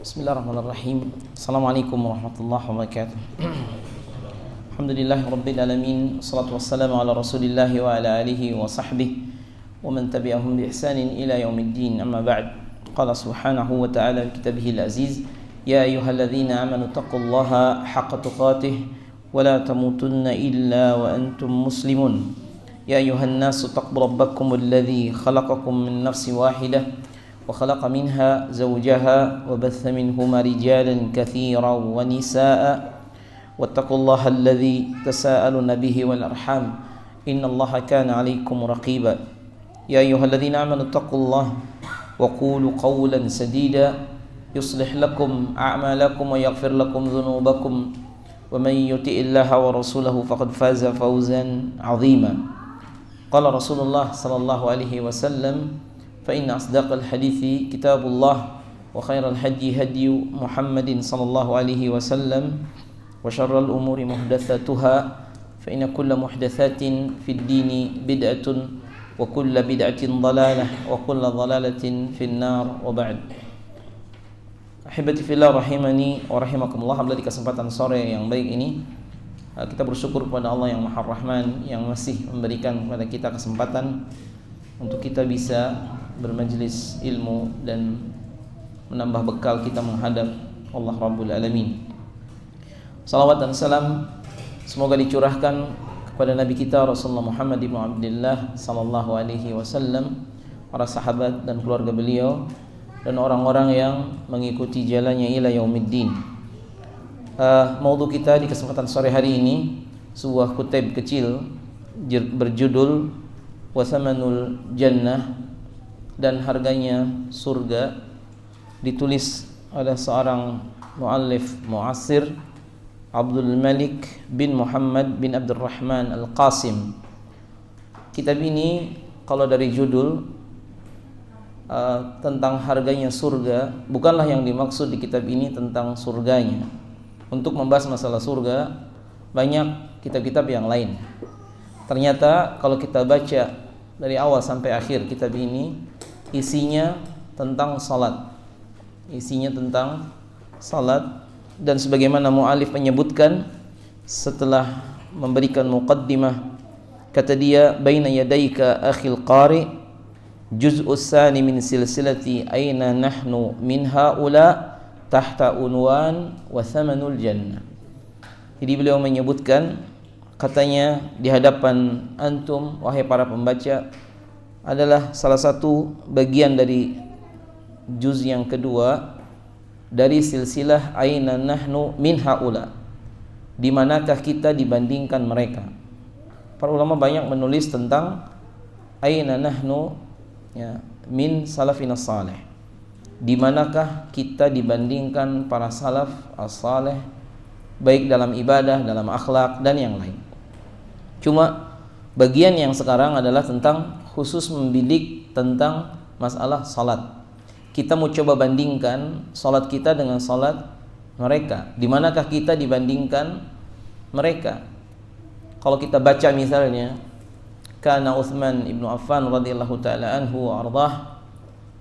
Bismillahirrahmanirrahim. Assalamualaikum warahmatullahi wabarakatuh. Alhamdulillahi rabbil alamin. Wassalatu wassalamu ala rasulillahi wa ala alihi wa sahbihi wa man tabi'ahum bi ihsanin ila yaumiddin. Amma ba'd. Qala subhanahu wa ta'ala fi kitabihil aziz, ya ayyuhalladzina amanu taqullaha haqqa tuqatih wa la tamutunna illa wa antum muslimun. Ya ayyuhan nasu taqu rabbakumul ladzi khalaqakum min nafsin wahidah وخلق منها زوجها وبث منهما رجالا كثيرا ونساء واتقوا الله الذي تساءلون به والأرحام إن الله كان عليكم رقيبا يا أيها الذين آمنوا اتقوا الله وقولوا قولا سديدا يصلح لكم أعمالكم ويغفر لكم ذنوبكم ومن يطع الله ورسوله فقد فاز فوزا عظيما قال رسول الله صلى الله عليه وسلم فإن أصدق الحديث كتاب الله وخير الهدي هدي محمد صلى الله عليه وسلم وشر الأمور محدثاتها فإن كل محدثات في الدين بدعة وكل بدعة ضلالة وكل ضلالة في النار وبعد. Ahibati fillah rahimani wa rahimakumullah. Alhamdulillah, di kesempatan sore yang baik ini kita bersyukur kepada Allah yang Maha Rahman yang masih memberikan kepada kita kesempatan untuk kita bisa bermajlis ilmu dan menambah bekal kita menghadap Allah Rabbul Alamin. Salawat dan salam semoga dicurahkan kepada Nabi kita Rasulullah Muhammad ibn Abdullah sallallahu alaihi wasallam, para sahabat dan keluarga beliau, dan orang-orang yang mengikuti jalannya ila yaumiddin. Maudhu kita di kesempatan sore hari ini sebuah kutub kecil berjudul Wathamanul Jannah, dan harganya surga, ditulis oleh seorang muallif mu'asir, Abdul Malik bin Muhammad bin Abdurrahman Al-Qasim. Kitab ini kalau dari judul tentang harganya surga, bukanlah yang dimaksud di kitab ini tentang surganya. Untuk membahas masalah surga banyak kitab-kitab yang lain. Ternyata kalau kita baca dari awal sampai akhir kitab ini, isinya tentang salat. Dan sebagaimana mu'alif menyebutkan setelah memberikan muqaddimah, kata dia, baina yadayka akhil qari juz'us tsani min silsilati aina nahnu min haula tahta unwan wa thamanul jannah. Jadi beliau menyebutkan, katanya, di hadapan antum wahai para pembaca adalah salah satu bagian dari juz yang kedua dari silsilah aina nahnu min haula, di manakah kita dibandingkan mereka. Para ulama banyak menulis tentang aina nahnu min salafina salih, di manakah kita dibandingkan para salaf as-salih, baik dalam ibadah, dalam akhlak dan yang lain. Cuma bagian yang sekarang adalah tentang khusus membidik tentang masalah salat. Kita mau coba bandingkan salat kita dengan salat mereka. Di manakah kita dibandingkan mereka? Kalau kita baca misalnya, kana Utsman ibnu Affan radhiyallahu taala anhu wa ardhah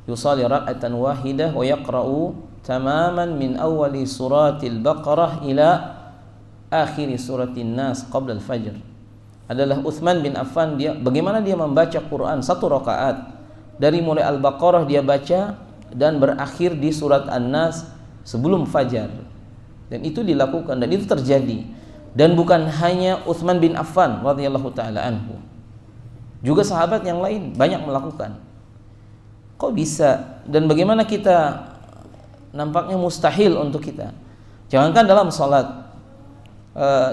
yusalli rak'atan wahidah wa yaqra'u tamaman min awwali suratil Baqarah ila akhir suratin Nas qabla al-fajr. Adalah Utsman bin Affan, bagaimana dia membaca Quran satu rakaat dari mulai Al-Baqarah dia baca dan berakhir di surat An-Nas sebelum fajar. Dan itu dilakukan dan itu terjadi. Dan bukan hanya Utsman bin Affan radhiyallahu taala anhu. Juga sahabat yang lain banyak melakukan. Kok bisa? Dan bagaimana kita, nampaknya mustahil untuk kita. Jangankan dalam salat,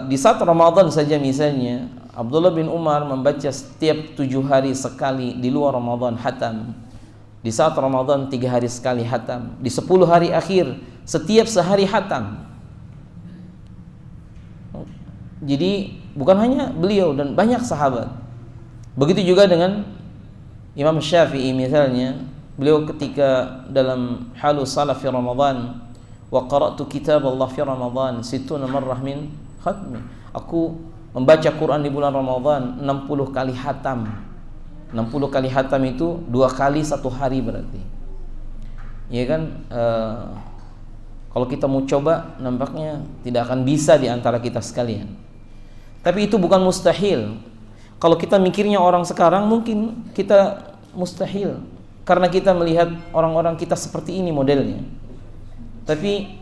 di saat Ramadan saja misalnya, Abdullah bin Umar membaca setiap 7 hari sekali, di luar Ramadan hatam. Di saat Ramadan 3 hari sekali hatam. Di 10 hari akhir setiap sehari hatam. Jadi bukan hanya beliau dan banyak sahabat. Begitu juga dengan Imam Syafi'i misalnya, beliau ketika dalam halus salat fi Ramadan, wa qara'tu kitab Allah fi Ramadan sittuna marrah min khatmi. Aku membaca Quran di bulan Ramadan 60 kali hatam. 60 kali hatam itu 2 kali 1 hari berarti. ya kan, kalau kita mau coba nampaknya tidak akan bisa di antara kita sekalian. Tapi itu bukan mustahil. Kalau kita mikirnya orang sekarang mungkin kita mustahil karena kita melihat orang-orang kita seperti ini modelnya. Tapi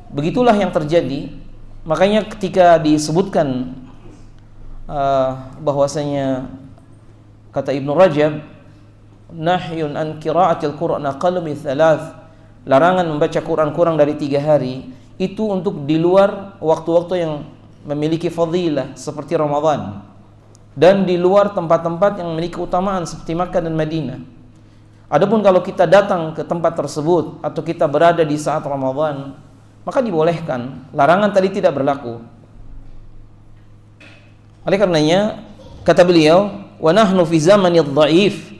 begitulah yang terjadi. Makanya ketika disebutkan bahwasanya kata Ibnu Rajab, nahyun an qira'atil Qur'an aqall min thalath, larangan membaca Quran kurang dari 3 hari, itu untuk di luar waktu-waktu yang memiliki fadilah seperti Ramadan, dan di luar tempat-tempat yang memiliki keutamaan seperti Makkah dan Madinah. Adapun kalau kita datang ke tempat tersebut atau kita berada di saat Ramadan, maka dibolehkan, larangan tadi tidak berlaku. Oleh karenanya kata beliau, wa nahnu fi zamanid dhaif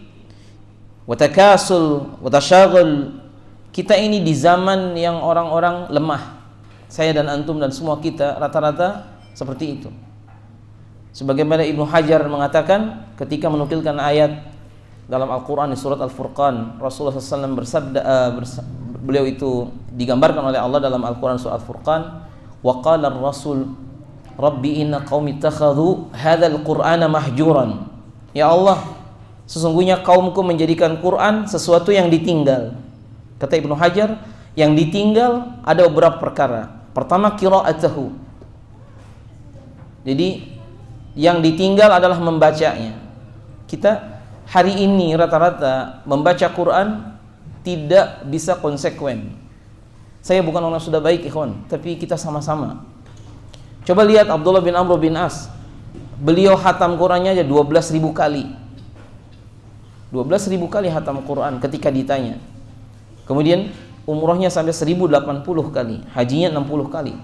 wa takasul wa tashaghul, kita ini di zaman yang orang-orang lemah. Saya dan antum dan semua kita rata-rata seperti itu. Sebagaimana Ibnu Hajar mengatakan ketika menukilkan ayat dalam Al-Quran di surat Al-Furqan, Rasulullah SAW bersabda, beliau itu digambarkan oleh Allah dalam Al-Quran surat Al-Furqan, wa qala ar-rasul rabbi inna qaumi ittakhadhu hadzal qur'ana mahjuran. Ya Allah, sesungguhnya kaumku menjadikan Quran sesuatu yang ditinggal. Kata Ibnu Hajar, yang ditinggal ada beberapa perkara. Pertama, qira'atuhu. Jadi yang ditinggal adalah membacanya. Kita hari ini rata-rata membaca Quran tidak bisa konsekuen. Saya bukan orang sudah baik, ikhwan, tapi kita sama-sama. Coba lihat Abdullah bin Amr bin As. Beliau hatam Qurannya aja 12.000 kali. 12.000 kali hatam Quran ketika ditanya. Kemudian umrohnya sampai 1080 kali, hajinya 60 kali.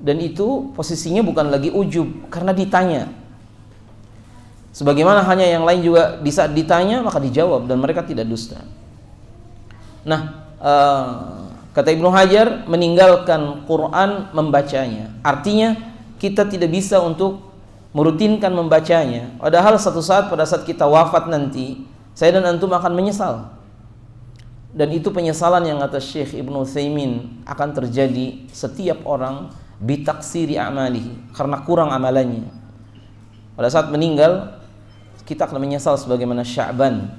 Dan itu posisinya bukan lagi ujub, karena ditanya. Sebagaimana hanya yang lain juga di saat ditanya maka dijawab, dan mereka tidak dusta. Nah, kata Ibnu Hajar, meninggalkan Quran membacanya, artinya kita tidak bisa untuk merutinkan membacanya. Padahal satu saat pada saat kita wafat nanti, saya dan antum akan menyesal. Dan itu penyesalan yang kata Syekh Ibnu Utsaimin akan terjadi setiap orang bitaksiri a'malihi, karena kurang amalannya. Pada saat meninggal kita akan menyesal sebagaimana Sya'ban,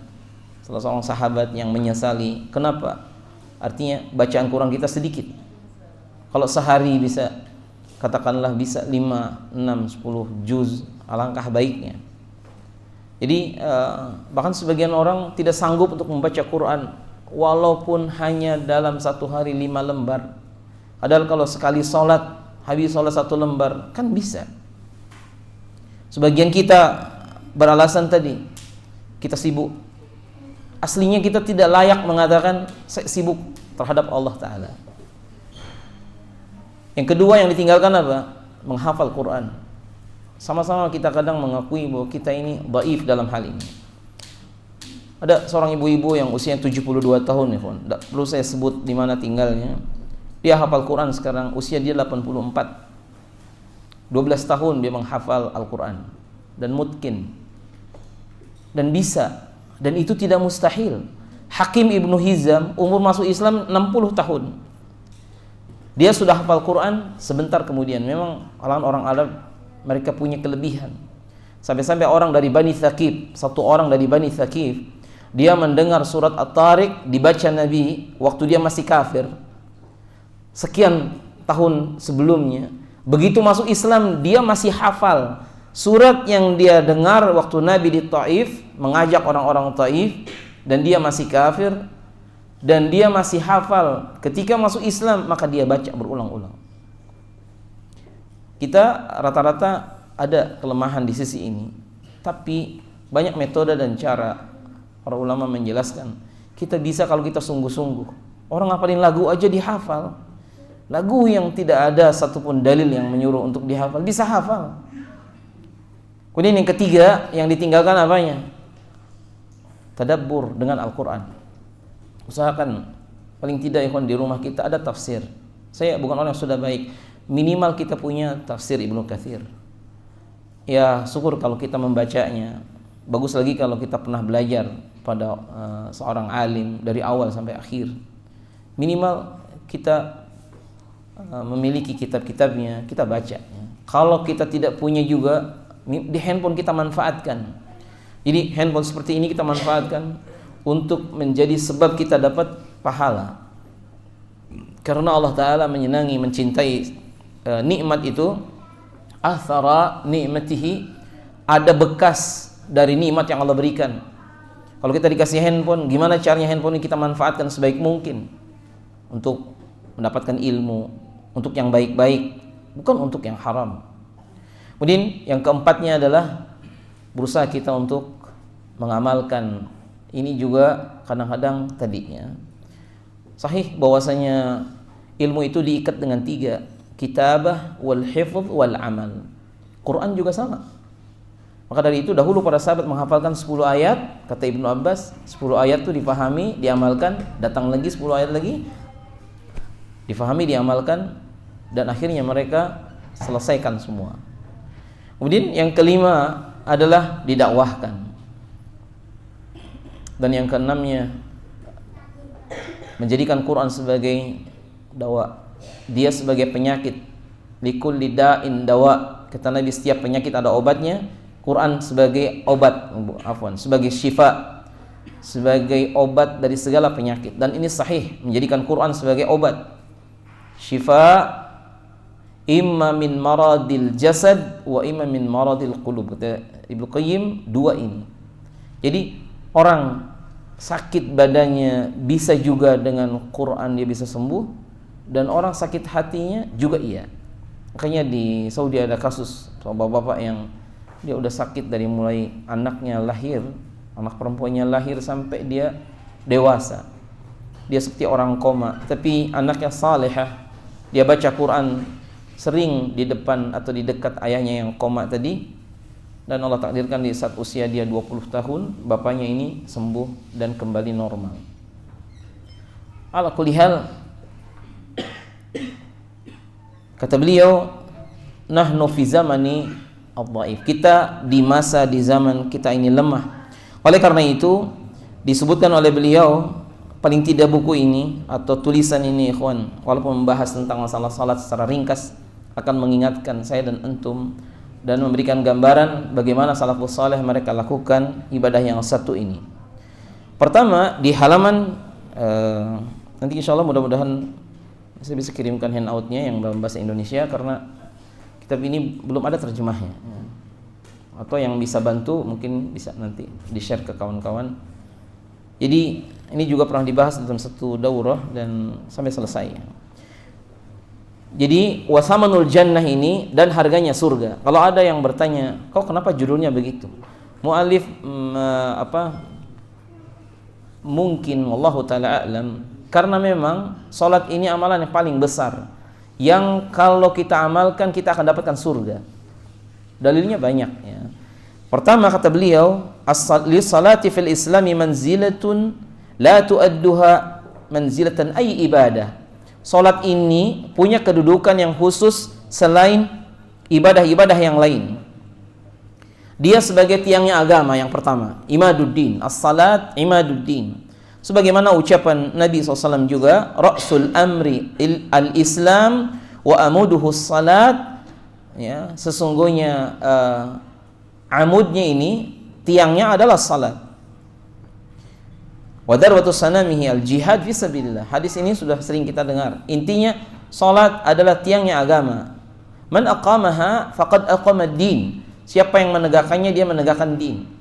salah seorang sahabat yang menyesali. Kenapa? Artinya bacaan Quran kita sedikit. Kalau sehari bisa, katakanlah bisa 5, 6, 10 juz, alangkah baiknya. Jadi bahkan sebagian orang tidak sanggup untuk membaca Quran walaupun hanya dalam satu hari 5 lembar. Padahal kalau sekali sholat, habis sholat 1 lembar, kan bisa. Sebagian kita beralasan tadi, kita sibuk. Aslinya kita tidak layak mengatakan saya sibuk terhadap Allah Ta'ala. Yang kedua yang ditinggalkan apa? Menghafal Quran. Sama-sama kita kadang mengakui bahwa kita ini dhaif dalam hal ini. Ada seorang ibu-ibu yang usianya 72 tahun ya, tidak perlu saya sebut di mana tinggalnya. Dia hafal Quran sekarang, usia dia 84. 12 tahun dia menghafal Al-Quran dan mutkin. Dan bisa, dan itu tidak mustahil. Hakim Ibnu Hizam umur masuk Islam 60 tahun. Dia sudah hafal Quran sebentar kemudian. Memang orang Arab mereka punya kelebihan. Sampai-sampai orang dari Bani Thaqif, satu orang dari Bani Thaqif, dia mendengar surat At-Tariq dibaca Nabi waktu dia masih kafir. Sekian tahun sebelumnya. Begitu masuk Islam dia masih hafal surat yang dia dengar waktu Nabi di Taif mengajak orang-orang Taif, dan dia masih kafir, dan dia masih hafal. Ketika masuk Islam maka dia baca berulang-ulang. Kita rata-rata ada kelemahan di sisi ini, tapi banyak metode dan cara para ulama menjelaskan. Kita bisa kalau kita sungguh-sungguh. Orang ngapalin lagu aja dihafal. Lagu yang tidak ada satupun dalil yang menyuruh untuk dihafal, bisa hafal. Kemudian yang ketiga yang ditinggalkan apanya? Tadabbur dengan Al-Quran. Usahakan paling tidak ikhwan di rumah kita ada tafsir. Saya bukan orang yang sudah baik, minimal kita punya tafsir Ibnu Katsir. Ya syukur kalau kita membacanya. Bagus lagi kalau kita pernah belajar pada seorang alim dari awal sampai akhir. Minimal kita memiliki kitab-kitabnya, kita baca. Kalau kita tidak punya juga, di handphone kita manfaatkan. Jadi handphone seperti ini kita manfaatkan untuk menjadi sebab kita dapat pahala. Karena Allah Ta'ala menyenangi, mencintai nikmat itu. Athara nikmatihi, ada bekas dari nikmat yang Allah berikan. Kalau kita dikasih handphone, gimana caranya handphone ini kita manfaatkan sebaik mungkin untuk mendapatkan ilmu, untuk yang baik-baik, bukan untuk yang haram. Kemudian yang keempatnya adalah berusaha kita untuk mengamalkan. Ini juga kadang-kadang tadinya sahih bahwasanya ilmu itu diikat dengan 3, kitabah wal hifdz wal amal. Quran juga sama. Maka dari itu dahulu para sahabat menghafalkan 10 ayat, kata Ibnu Abbas, 10 ayat itu dipahami, diamalkan, datang lagi 10 ayat lagi, difahami, diamalkan, dan akhirnya mereka selesaikan semua. Kemudian yang kelima adalah didakwahkan. Dan yang keenamnya menjadikan Quran sebagai dawa. Dia sebagai penyakit. Likulli da'in dawa. Kata Nabi, setiap penyakit ada obatnya. Quran sebagai obat, sebagai syifa, sebagai obat dari segala penyakit. Dan ini sahih, menjadikan Quran sebagai obat. Syifa imma min maradil jasad wa imma min maradil qulub. Kata Ibnu Qayyim, 2 ini. Jadi orang sakit badannya bisa juga dengan Quran dia bisa sembuh, dan orang sakit hatinya juga iya. Makanya di Saudi ada kasus bapak-bapak yang dia udah sakit dari mulai anaknya lahir, anak perempuannya lahir sampai dia dewasa. Dia seperti orang koma, tapi anaknya salehah. Dia baca Quran sering di depan atau di dekat ayahnya yang koma tadi, dan Allah takdirkan di saat usia dia 20 tahun bapaknya ini sembuh dan kembali normal. Ala kulli hal, kata beliau, nahnu fi zamani ad-dhaif. Kita di masa, di zaman kita ini lemah. Oleh karena itu disebutkan oleh beliau, paling tidak buku ini atau tulisan ini ikhwan, walaupun membahas tentang masalah salat secara ringkas, akan mengingatkan saya dan antum dan memberikan gambaran bagaimana salafus saleh mereka lakukan ibadah yang satu ini. Pertama, di halaman nanti insyaallah mudah-mudahan saya bisa kirimkan handoutnya yang dalam bahasa Indonesia, karena kitab ini belum ada terjemahnya. Atau yang bisa bantu mungkin bisa nanti di-share ke kawan-kawan. Jadi ini juga pernah dibahas dalam satu daurah dan sampai selesai. Jadi wasamanul jannah ini dan harganya surga. Kalau ada yang bertanya, kok kenapa judulnya begitu? Mu'alif mungkin wallahu taala a'lam, karena memang salat ini amalan yang paling besar, yang kalau kita amalkan kita akan dapatkan surga. Dalilnya banyak ya. Pertama kata beliau, as-salati fil islami manzilatun la tuadduha manzilatan ay ibadah. Salat ini punya kedudukan yang khusus selain ibadah-ibadah yang lain. Dia sebagai tiangnya agama yang pertama, imaduddin, as-salat imaduddin. Sebagaimana ucapan Nabi SAW juga, ra'sul amri al-islam wa amuduhu salat. Ya, sesungguhnya amudnya ini, tiangnya adalah salat. Wa darwatu sanamihi al-jihad fi sabilillah. Hadis ini sudah sering kita dengar. Intinya salat adalah tiangnya agama. Man aqamaha faqad aqama ad-din. Siapa yang menegakkannya, dia menegakkan din.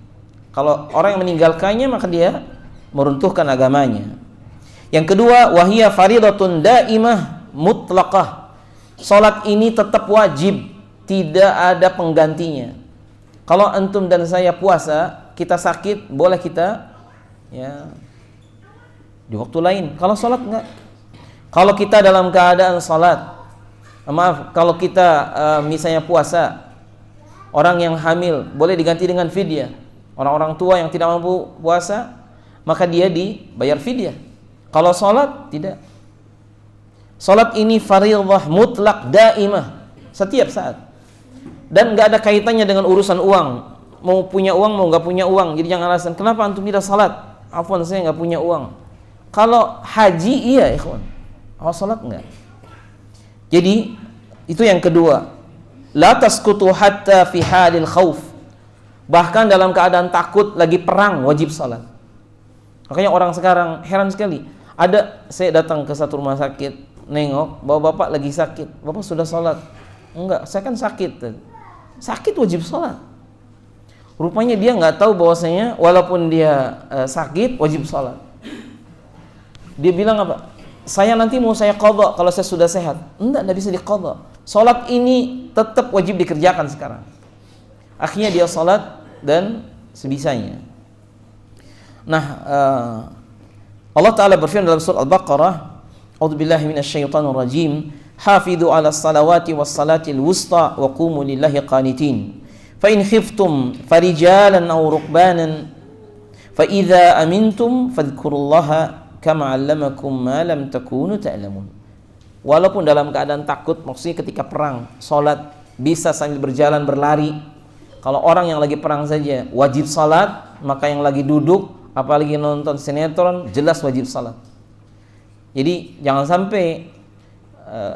Kalau orang yang meninggalkannya, maka dia meruntuhkan agamanya. Yang kedua, wahiyya faridatun daimah mutlaqah. Salat ini tetap wajib, tidak ada penggantinya. Kalau antum dan saya puasa, kita sakit, boleh kita ya di waktu lain. Kalau salat enggak. Kalau kita dalam keadaan salat, kalau kita misalnya puasa, orang yang hamil boleh diganti dengan fidyah. Orang-orang tua yang tidak mampu puasa, maka dia dibayar fidyah. Kalau salat tidak. Salat ini fardhah mutlak daimah, setiap saat. Dan enggak ada kaitannya dengan urusan uang. Mau punya uang, mau enggak punya uang. Jadi jangan alasan kenapa antum tidak salat. Afwan, saya nggak punya uang. Kalau haji iya ikhwan, kalau salat enggak. Jadi itu yang kedua, la tasqutu hatta fi halil khauf. Bahkan dalam keadaan takut lagi perang wajib salat. Makanya orang sekarang heran sekali. Saya datang ke satu rumah sakit, nengok bahwa bapak lagi sakit. Bapak sudah salat? Enggak, saya kan sakit. Sakit wajib salat. Rupanya dia nggak tahu bahwasanya walaupun dia sakit wajib salat. Dia bilang apa? Saya nanti mau saya qadha kalau saya sudah sehat. Enggak bisa diqadha. Salat ini tetap wajib dikerjakan sekarang. Akhirnya dia salat dan sebisanya. Nah, Allah Ta'ala berfirman dalam surah Al-Baqarah, A'udzubillahi minasyaitonir rajim, Hafidhu 'alas salawati was salatil wusta wa qumu lillahi qanitin. Fa in khiftum farijalan aw rukbanan fa idza amintum fadhkurullaha kama 'allamakum ma lam takunu ta'lamun. Walaupun dalam keadaan takut, maksudnya ketika perang, salat bisa sambil berjalan berlari. Kalau orang yang lagi perang saja wajib salat, maka yang lagi duduk apalagi nonton sinetron jelas wajib salat. Jadi jangan sampai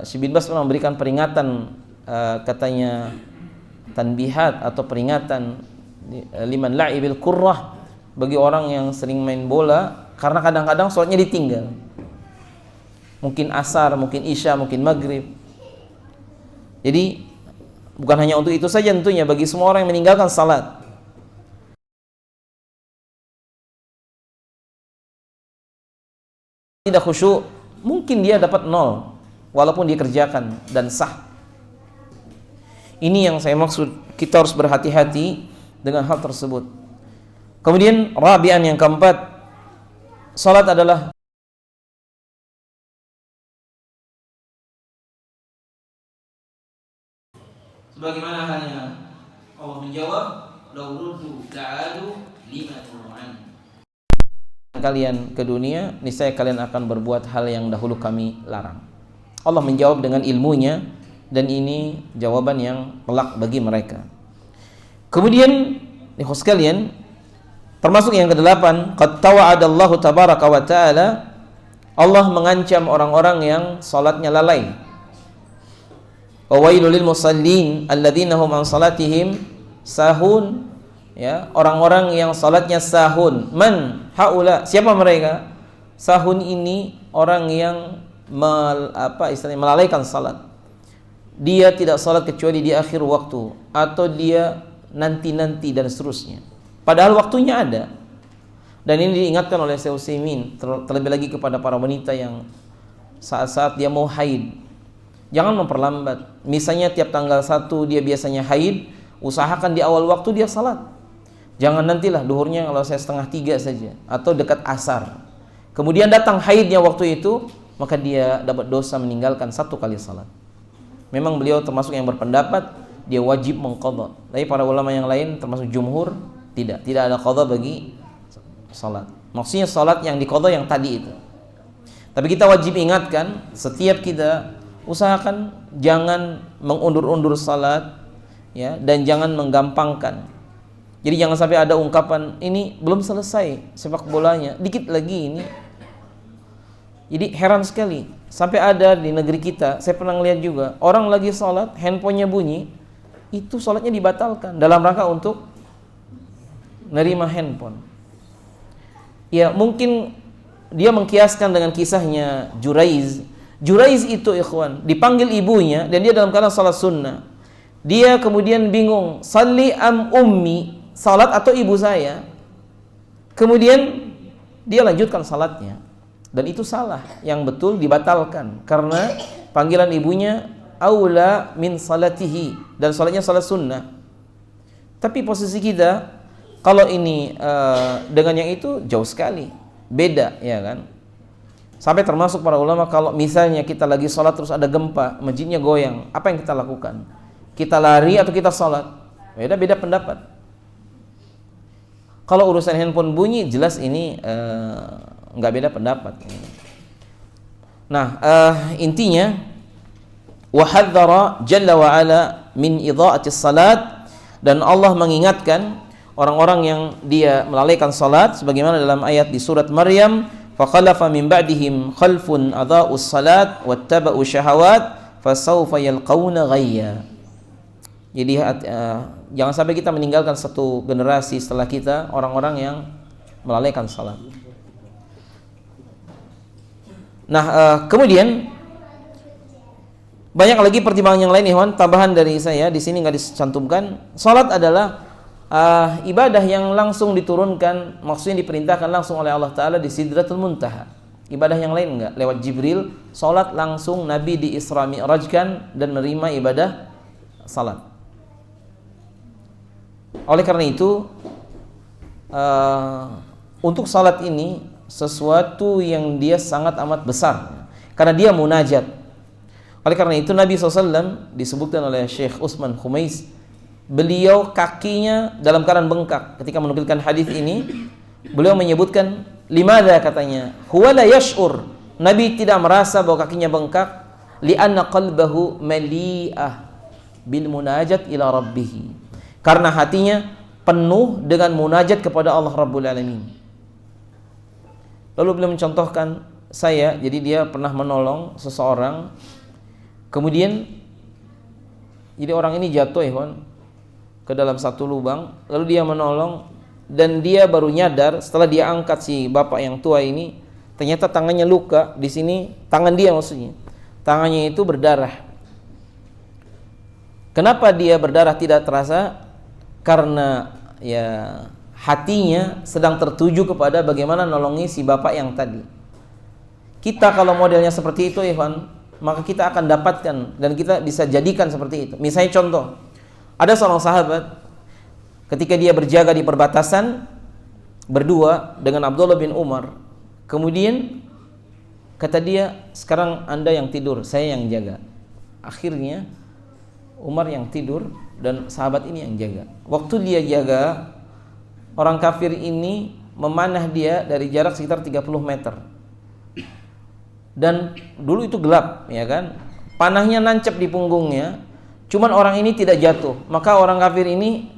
Syekh bin Baz pernah memberikan peringatan, katanya tanbihat atau peringatan liman la'ibil qurrah, bagi orang yang sering main bola, karena kadang-kadang sholatnya ditinggal. Mungkin asar, mungkin isya, mungkin maghrib. Jadi bukan hanya untuk itu saja tentunya, bagi semua orang yang meninggalkan salat. Tidak khusyuk, mungkin dia dapat 0 walaupun dia kerjakan dan sah. Ini yang saya maksud, kita harus berhati-hati dengan hal tersebut. Kemudian rabi'an yang keempat, salat adalah sebagaimana halnya Allah menjawab, "Law ruddu la'adu lima nu'an." Kalian ke dunia, niscaya kalian akan berbuat hal yang dahulu kami larang. Allah menjawab dengan ilmunya, dan ini jawaban yang kelak bagi mereka. Kemudian, ikhwas sekalian, termasuk yang kedelapan, qad tawa'adallahu tabaraka wa ta'ala, Allah mengancam orang-orang yang salatnya lalai. Wa wailul lil musallin alladzina hum an salatihim sahun. Ya, orang-orang yang salatnya sahun. Man haula? Siapa mereka? Sahun ini orang yang melalaikan salat. Dia tidak salat kecuali di akhir waktu, atau dia nanti-nanti dan seterusnya. Padahal waktunya ada. Dan ini diingatkan oleh Syekh Utsaimin, terlebih lagi kepada para wanita yang saat-saat dia mau haid. Jangan memperlambat. Misalnya tiap tanggal 1 dia biasanya haid, usahakan di awal waktu dia salat. Jangan nantilah duhurnya kalau saya 2:30 saja, atau dekat asar. Kemudian datang haidnya waktu itu, maka dia dapat dosa meninggalkan 1 kali salat. Memang beliau termasuk yang berpendapat dia wajib mengqadha. Tapi para ulama yang lain termasuk jumhur tidak ada qadha bagi salat. Maksudnya salat yang diqadha yang tadi itu. Tapi kita wajib ingatkan, setiap kita usahakan jangan mengundur-undur salat, ya, dan jangan menggampangkan. Jadi jangan sampai ada ungkapan ini belum selesai sepak bolanya, dikit lagi ini. Jadi heran sekali, sampai ada di negeri kita, saya pernah lihat juga, orang lagi sholat, handphonenya bunyi, itu sholatnya dibatalkan dalam rangka untuk nerima handphone. Ya mungkin dia mengkiaskan dengan kisahnya Juraiz. Juraiz itu ikhwan, dipanggil ibunya dan dia dalam keadaan sholat sunnah. Dia kemudian bingung, salli am ummi, salat atau ibu saya. Kemudian dia lanjutkan salatnya. Dan itu salah, yang betul dibatalkan karena panggilan ibunya aula min salatihi, dan salatnya salat sunnah. Tapi posisi kita kalau ini dengan yang itu jauh sekali beda, ya kan? Sampai termasuk para ulama, kalau misalnya kita lagi salat terus ada gempa, masjidnya goyang, apa yang kita lakukan? Kita lari atau kita salat? Beda pendapat. Kalau urusan handphone bunyi, jelas ini nggak beda pendapat. Nah, intinya wahadzara jalla wa ala min idha'atis salat, dan Allah mengingatkan orang-orang yang dia melalaikan salat sebagaimana dalam ayat di surat Maryam, faqalafa min ba'dihim khalfun adha'us salat wattaba'u syahawat fasawfa yalqauna ghayya. Jadi jangan sampai kita meninggalkan satu generasi setelah kita orang-orang yang melalaikan salat. Nah, kemudian banyak lagi pertimbangan yang lain, ikhwan, tambahan dari saya di sini nggak dicantumkan. Salat adalah ibadah yang langsung diturunkan, maksudnya diperintahkan langsung oleh Allah Ta'ala di Sidratul Muntaha. Ibadah yang lain enggak, lewat Jibril. Salat langsung Nabi di Isra Mi'rajkan dan menerima ibadah salat. Oleh karena itu untuk salat ini sesuatu yang dia sangat amat besar, karena dia munajat. Oleh karena itu Nabi SAW disebutkan oleh Syekh Utsman Khumais, beliau kakinya dalam keadaan bengkak. Ketika menukilkan hadis ini, beliau menyebutkan limadha, katanya, huwa la yash'ur, Nabi tidak merasa bahwa kakinya bengkak, li'anna qalbahu mali'ah bil munajat ila rabbih, karena hatinya penuh dengan munajat kepada Allah Rabbul Alamin. Lalu beliau mencontohkan saya, jadi dia pernah menolong seseorang, kemudian jadi orang ini jatuh, ikhwan, ke dalam satu lubang, lalu dia menolong, dan dia baru nyadar setelah dia angkat si bapak yang tua ini, ternyata tangannya luka di sini, tangan dia maksudnya, tangannya itu berdarah. Kenapa dia berdarah tidak terasa? Karena ya hatinya sedang tertuju kepada bagaimana nolongi si bapak yang tadi. Kita kalau modelnya seperti itu, ikhwan, maka kita akan dapatkan dan kita bisa jadikan seperti itu. Misalnya contoh, ada seorang sahabat ketika dia berjaga di perbatasan berdua dengan Abdullah bin Umar. Kemudian kata dia, sekarang Anda yang tidur, saya yang jaga. Akhirnya Umar yang tidur dan sahabat ini yang jaga. Waktu dia jaga, orang kafir ini memanah dia dari jarak sekitar 30 meter. Dan dulu itu gelap, ya kan? Panahnya nancap di punggungnya. Cuman orang ini tidak jatuh. Maka orang kafir ini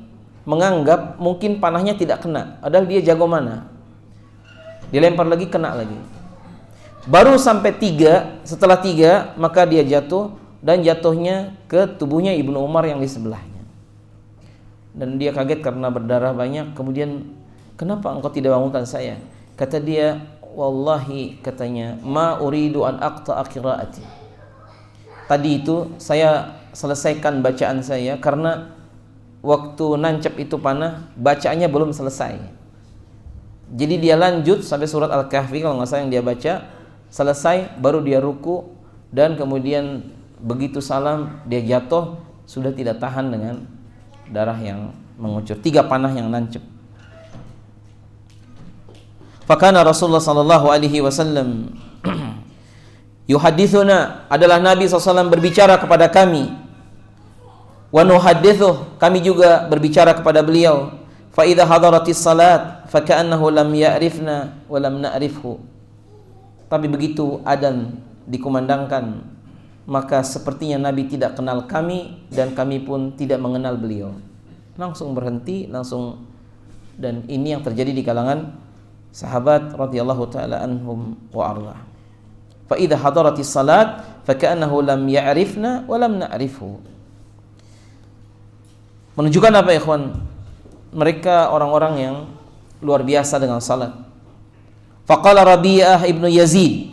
menganggap mungkin panahnya tidak kena, padahal dia jago mana. Dilempar lagi, kena lagi. Baru sampai 3, setelah 3 maka dia jatuh, dan jatuhnya ke tubuhnya Ibnu Umar yang di sebelahnya. Dan dia kaget karena berdarah banyak. Kemudian, kenapa engkau tidak bangunkan saya? Kata dia, wallahi, katanya, ma uridu an aqta'a qiraati. Tadi itu saya selesaikan bacaan saya, karena waktu nancep itu panah, bacaannya belum selesai. Jadi dia lanjut sampai surat Al-Kahfi kalau nggak salah yang dia baca, selesai baru dia ruku, dan kemudian begitu salam dia jatuh, sudah tidak tahan dengan darah yang mengucur, 3 panah yang nancep. Fakana Rasulullah sallallahu alaihi wasallam yuhadithuna, adalah Nabi SAW berbicara kepada kami, wa nuhadithuh, kami juga berbicara kepada beliau. Fa idza hadaratis salat fa ka'annahu lam ya'rifna wa lam na'rifhu. Tapi begitu adzan dikumandangkan, maka sepertinya Nabi tidak kenal kami dan kami pun tidak mengenal beliau. Langsung berhenti, langsung. Dan ini yang terjadi di kalangan sahabat radhiyallahu taala anhum wa arda. Fa idza hadaratis salat fa ka'annahu lam ya'rifna wa lam na'rifhu. Menunjukkan apa, ikhwan? Mereka orang-orang yang luar biasa dengan salat. Faqala Rabi'ah ibnu Yazid,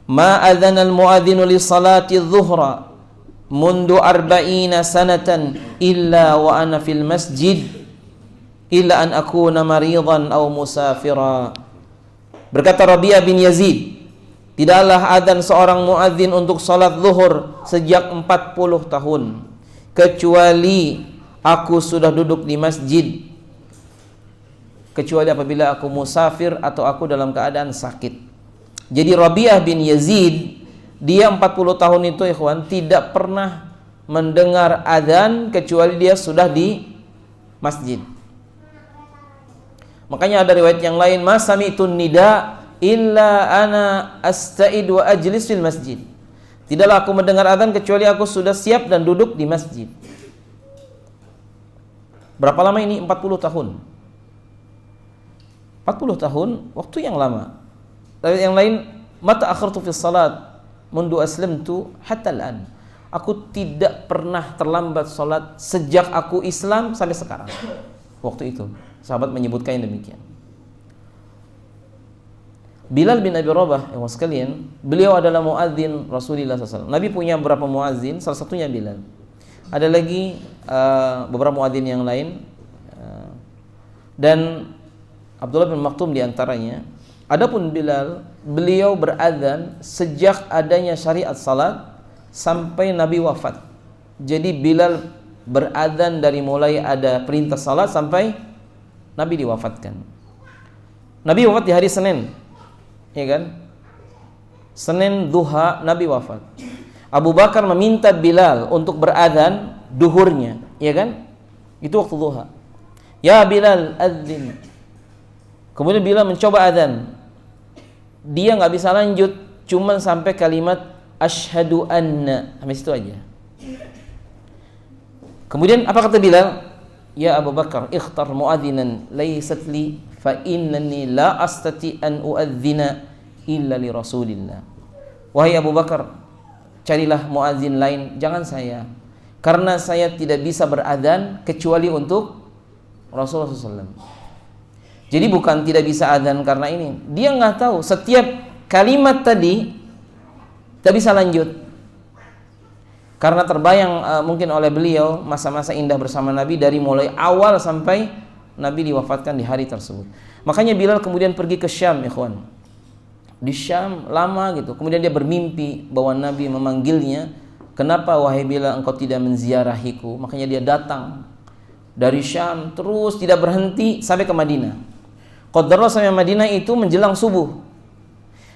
ma adzana al-muadzinu li salati adh-dhuhra mundu 40 sanatan illa wa ana fil masjid illa an akuna maridan aw musafira. Berkata Rabi'ah bin Yazid, tidaklah adzan seorang muadzin untuk salat zuhur sejak 40 tahun, kecuali aku sudah duduk di masjid, kecuali apabila aku musafir atau aku dalam keadaan sakit. Jadi Rabi'ah bin Yazid, dia 40 tahun itu, ikhwan, tidak pernah mendengar adzan kecuali dia sudah di masjid. Makanya ada riwayat yang lain, ma sami'tun nida illa ana asta'id wa ajlis fil masjid. Tidaklah aku mendengar adzan kecuali aku sudah siap dan duduk di masjid. Berapa lama ini? 40 tahun. 40 tahun, waktu yang lama. Yang lain, mata akhartu fi salat mundu aslamtu hatta al-an. Aku tidak pernah terlambat salat sejak aku Islam sampai sekarang. Waktu itu, sahabat menyebutkan yang demikian. Bilal bin Abi Rabah, yang sekalian, beliau adalah muadzin Rasulullah SAW. Nabi punya beberapa muadzin, salah satunya Bilal. Ada lagi beberapa muadzin yang lain, dan Abdullah bin Maktum diantaranya. Adapun Bilal, beliau beradzan sejak adanya syariat salat sampai Nabi wafat. Jadi Bilal beradzan dari mulai ada perintah salat sampai Nabi diwafatkan. Nabi wafat di hari Senin, ya kan? Senin duha Nabi wafat. Abu Bakar meminta Bilal untuk beradzan duhurnya, ya kan? Itu waktu duha. Ya Bilal, adzin. Kemudian Bilal mencoba adzan. Dia nggak bisa lanjut, cuman sampai kalimat asyhadu anna, sampai situ aja. Kemudian apa kata Bilal? Ya Abu Bakar, ikhtar muadzinan laysat li fa innani la astati an uadzina illa li Rasulillah. Wahai Abu Bakar, carilah muadzin lain, jangan saya. Karena saya tidak bisa beradzan kecuali untuk Rasulullah SAW. Jadi bukan tidak bisa adzan karena ini. Dia nggak tahu setiap kalimat tadi tidak bisa lanjut. Karena terbayang mungkin oleh beliau masa-masa indah bersama Nabi dari mulai awal sampai Nabi diwafatkan di hari tersebut. Makanya Bilal kemudian pergi ke Syam, ikhwan. Di Syam lama gitu. Kemudian dia bermimpi bahwa Nabi memanggilnya. Kenapa wahai Bilal engkau tidak menziarahiku? Makanya dia datang dari Syam terus tidak berhenti sampai ke Madinah. Qadarullah sampai Madinah itu menjelang subuh.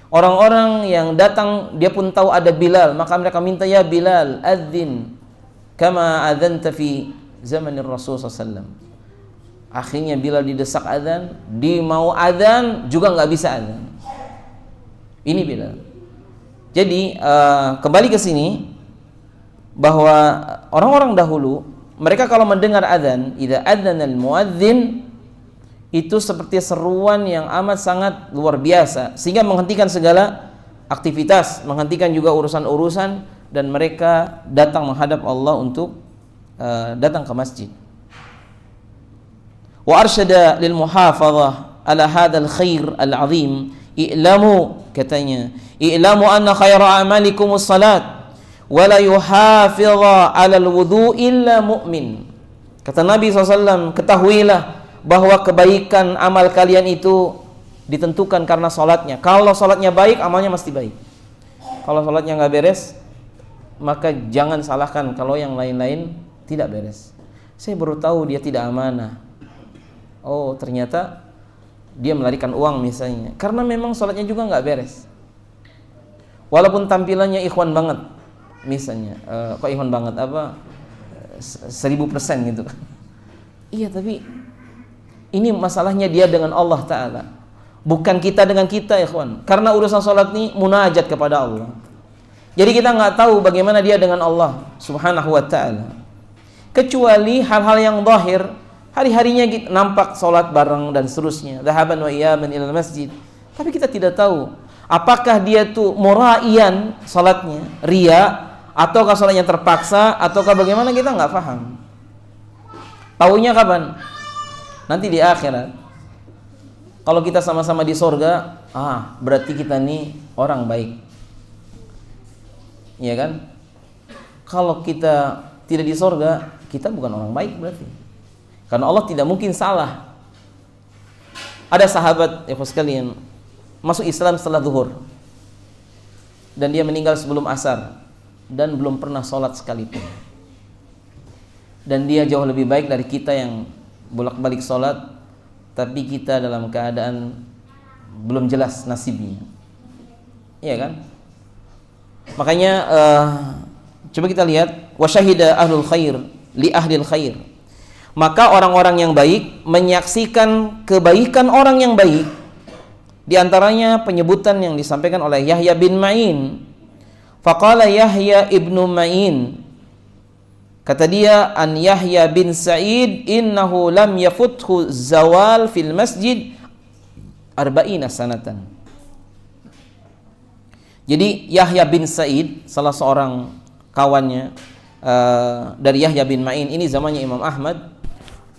Orang-orang yang datang dia pun tahu ada Bilal, maka mereka minta, ya Bilal, adzin kama adzanta fi zamanir Rasul sallallahu. Akhirnya Bilal didesak adzan, dia mau adzan juga nggak bisa adzan. Ini Bilal. Jadi kembali ke sini bahwa orang-orang dahulu mereka kalau mendengar adzan, idza adzanal muadzin, itu seperti seruan yang amat sangat luar biasa sehingga menghentikan segala aktivitas, menghentikan juga urusan-urusan, dan mereka datang menghadap Allah untuk datang ke masjid. Wa arsyada lil muhafadzah ala hadzal khair al azim, i'lamu, katanya, i'lamu anna khaira a'malikumus salat wa la yuhafidha 'ala al wudu illa mu'min. Kata Nabi SAW, ketahuilah bahwa kebaikan amal kalian itu ditentukan karena sholatnya. Kalau sholatnya baik, amalnya mesti baik. Kalau sholatnya nggak beres, maka jangan salahkan kalau yang lain-lain tidak beres. Saya baru tahu dia tidak amanah. Oh, ternyata dia melarikan uang misalnya, karena memang sholatnya juga nggak beres. Walaupun tampilannya ikhwan banget, misalnya, kok ikhwan banget, apa 1000% gitu. Iya, tapi ini masalahnya dia dengan Allah Ta'ala, bukan kita dengan kita, ikhwan. Karena urusan sholat ini munajat kepada Allah. Jadi kita nggak tahu bagaimana dia dengan Allah Subhanahu wa Ta'ala, kecuali hal-hal yang zahir. Hari-harinya kita nampak sholat bareng dan seterusnya, dhahaban wa iyaman ilal masjid. Tapi kita tidak tahu apakah dia tuh muraian sholatnya, ria, ataukah sholatnya terpaksa, ataukah bagaimana, kita nggak paham. Tahunya kapan? Nanti di akhirat. Kalau kita sama-sama di sorga, berarti kita nih orang baik, ya kan? Kalau kita tidak di sorga, kita bukan orang baik berarti. Karena Allah tidak mungkin salah. Ada sahabat, ya sekalian, masuk Islam setelah zuhur, dan dia meninggal sebelum asar, dan belum pernah sholat sekalipun. Dan dia jauh lebih baik dari kita yang bolak-balik sholat, tapi kita dalam keadaan belum jelas nasibnya, iya kan? Makanya coba kita lihat, wasyahida ahlul khair li ahlil khair, maka orang-orang yang baik menyaksikan kebaikan orang yang baik. Di antaranya penyebutan yang disampaikan oleh Yahya bin Ma'in. Faqala Yahya ibnu Ma'in, Kata dia, an Yahya bin Sa'id innahu lam yafuthu zawal fil masjid arba'ina sanatan. Jadi Yahya bin Sa'id, salah seorang kawannya dari Yahya bin Ma'in, ini zamannya Imam Ahmad.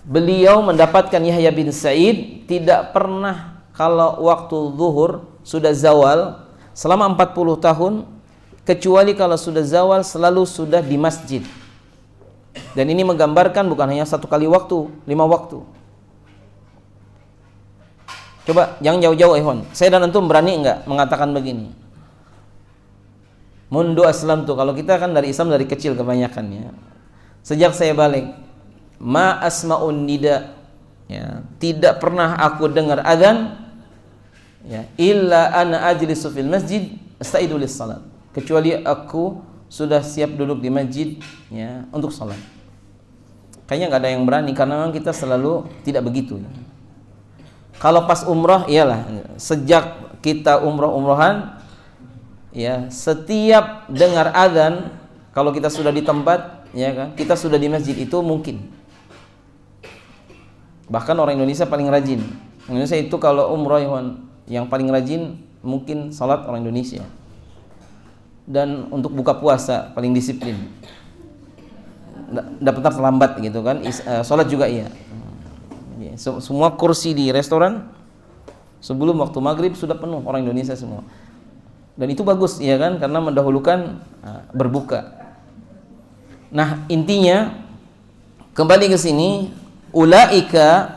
Beliau mendapatkan Yahya bin Sa'id tidak pernah kalau waktu zuhur sudah zawal selama 40 tahun, kecuali kalau sudah zawal selalu sudah di masjid. Dan ini menggambarkan bukan hanya satu kali waktu, 5 waktu. Coba jangan jauh-jauh ikhwan. Saya dan antum berani enggak mengatakan begini? Mundu aslam tuh, kalau kita kan dari Islam dari kecil kebanyakan ya. Sejak saya balik, ma asma'un nida, ya, tidak pernah aku dengar azan, ya, illa ana ajlisu fil masjid astaidu lis salat, kecuali aku sudah siap duduk di masjid, ya, untuk salat. Kayaknya nggak ada yang berani karena memang kita selalu tidak begitu. Kalau pas umrah, iyalah, sejak kita umrohan, ya, setiap dengar azan, kalau kita sudah di tempat, ya kan, kita sudah di masjid, itu mungkin. Bahkan orang Indonesia paling rajin. Indonesia itu kalau umrah yang paling rajin mungkin salat orang Indonesia. Dan untuk buka puasa paling disiplin. Nggak pernah terlambat gitu kan. Salat juga iya. Semua kursi di restoran sebelum waktu maghrib sudah penuh orang Indonesia semua. Dan itu bagus ya kan, karena mendahulukan berbuka. Nah, intinya kembali ke sini, ulaika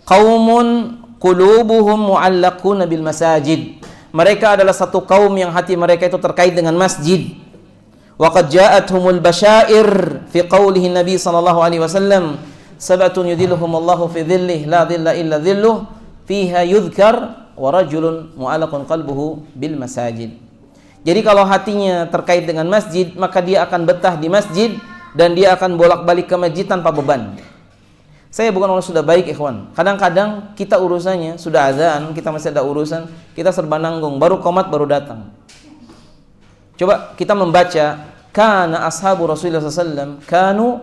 qaumun qulubuhum mu'allaquna bil masajid. Mereka adalah satu kaum yang hati mereka itu terkait dengan masjid. Wa qad ja'atuhumul basyair fi qoulihi Nabi sallallahu alaihi wasallam, sab'atun yudhilluhumullahu fi dhillihi la dhilla illa dhilluh, fiha yudhkar wa rajulun mu'allaqun qalbuhu bil masajid. Jadi kalau hatinya terkait dengan masjid, maka dia akan betah di masjid dan dia akan bolak-balik ke masjid tanpa beban. Saya bukan orang sudah baik ikhwan. Kadang-kadang kita urusannya sudah azan, kita masih ada urusan, kita serba nanggung, baru qomat baru datang. Coba kita membaca, kana ashabu Rasulullah SAW kanu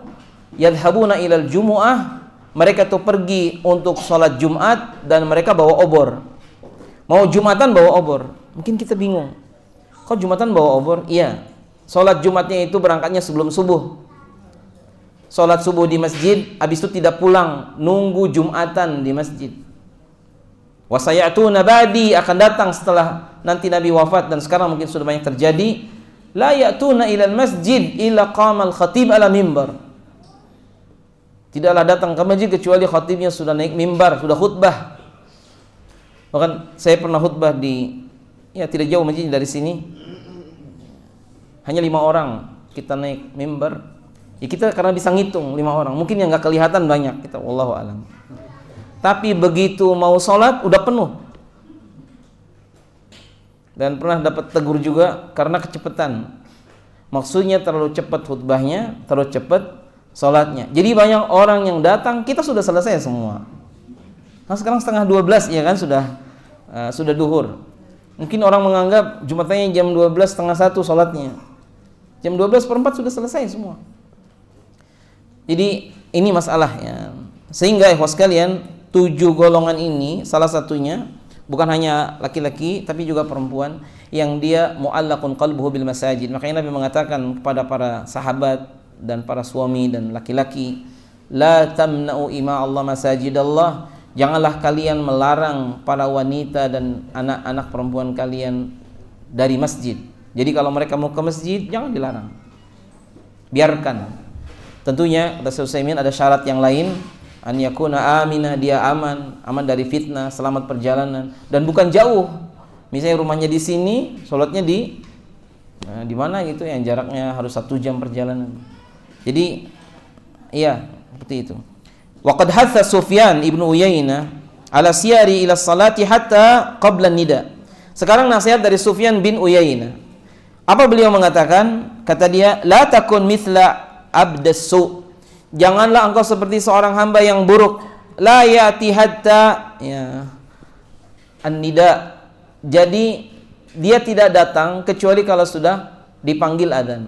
yadhabuna ilal jumu'ah, mereka tuh pergi untuk sholat Jumat dan mereka bawa obor. Mau Jumatan bawa obor. Mungkin kita bingung, kok Jumatan bawa obor? Iya, sholat Jumatnya itu berangkatnya sebelum subuh. Sholat subuh di masjid, habis itu tidak pulang, nunggu Jumatan di masjid. Wasayatuna ba'di, akan datang setelah nanti Nabi wafat, dan sekarang mungkin sudah banyak terjadi. La ya'tuna ilal masjid illa qamal khatib ala mimbar. Tidaklah datang ke masjid kecuali khatibnya sudah naik mimbar, sudah khutbah. Bahkan saya pernah khutbah di, ya tidak jauh masjid dari sini, hanya 5 orang kita naik mimbar. Ya kita karena bisa ngitung 5 orang, mungkin yang nggak kelihatan banyak, kita wallahu alam. Tapi begitu mau sholat udah penuh. Dan pernah dapat tegur juga karena kecepatan. Maksudnya terlalu cepat khutbahnya, terlalu cepat sholatnya. Jadi banyak orang yang datang, kita sudah selesai semua. Nah sekarang 11:30 ya kan, sudah duhur. Mungkin orang menganggap Jumatnya jam 12, setengah 1 sholatnya. Jam 12:04 sudah selesai semua. Jadi ini masalahnya. Sehingga ikhwas sekalian, 7 golongan ini salah satunya bukan hanya laki-laki tapi juga perempuan yang dia mu'allaqun qalbuhu bil masajid. Makanya Nabi mengatakan kepada para sahabat dan para suami dan laki-laki, la tamna'u ima Allah masajidallah, janganlah kalian melarang para wanita dan anak-anak perempuan kalian dari masjid. Jadi kalau mereka mau ke masjid jangan dilarang, biarkan. Tentunya kata Syekh Utsaimin ada syarat yang lain, an yakuna aminah, dia aman dari fitnah, selamat perjalanan, dan bukan jauh. Misalnya rumahnya di sini, sholatnya di mana gitu, yang jaraknya harus 1 jam perjalanan. Jadi iya seperti itu. Wa qad hatha Sufyan ibnu Uyainah ala siyari ila salati hatta qabla nida. Sekarang nasihat dari Sufyan bin Uyainah. Apa beliau mengatakan? Kata dia, la takun mithla abdasu, janganlah engkau seperti seorang hamba yang buruk. La ya'ti hatta an-nida, jadi dia tidak datang kecuali kalau sudah dipanggil adzan.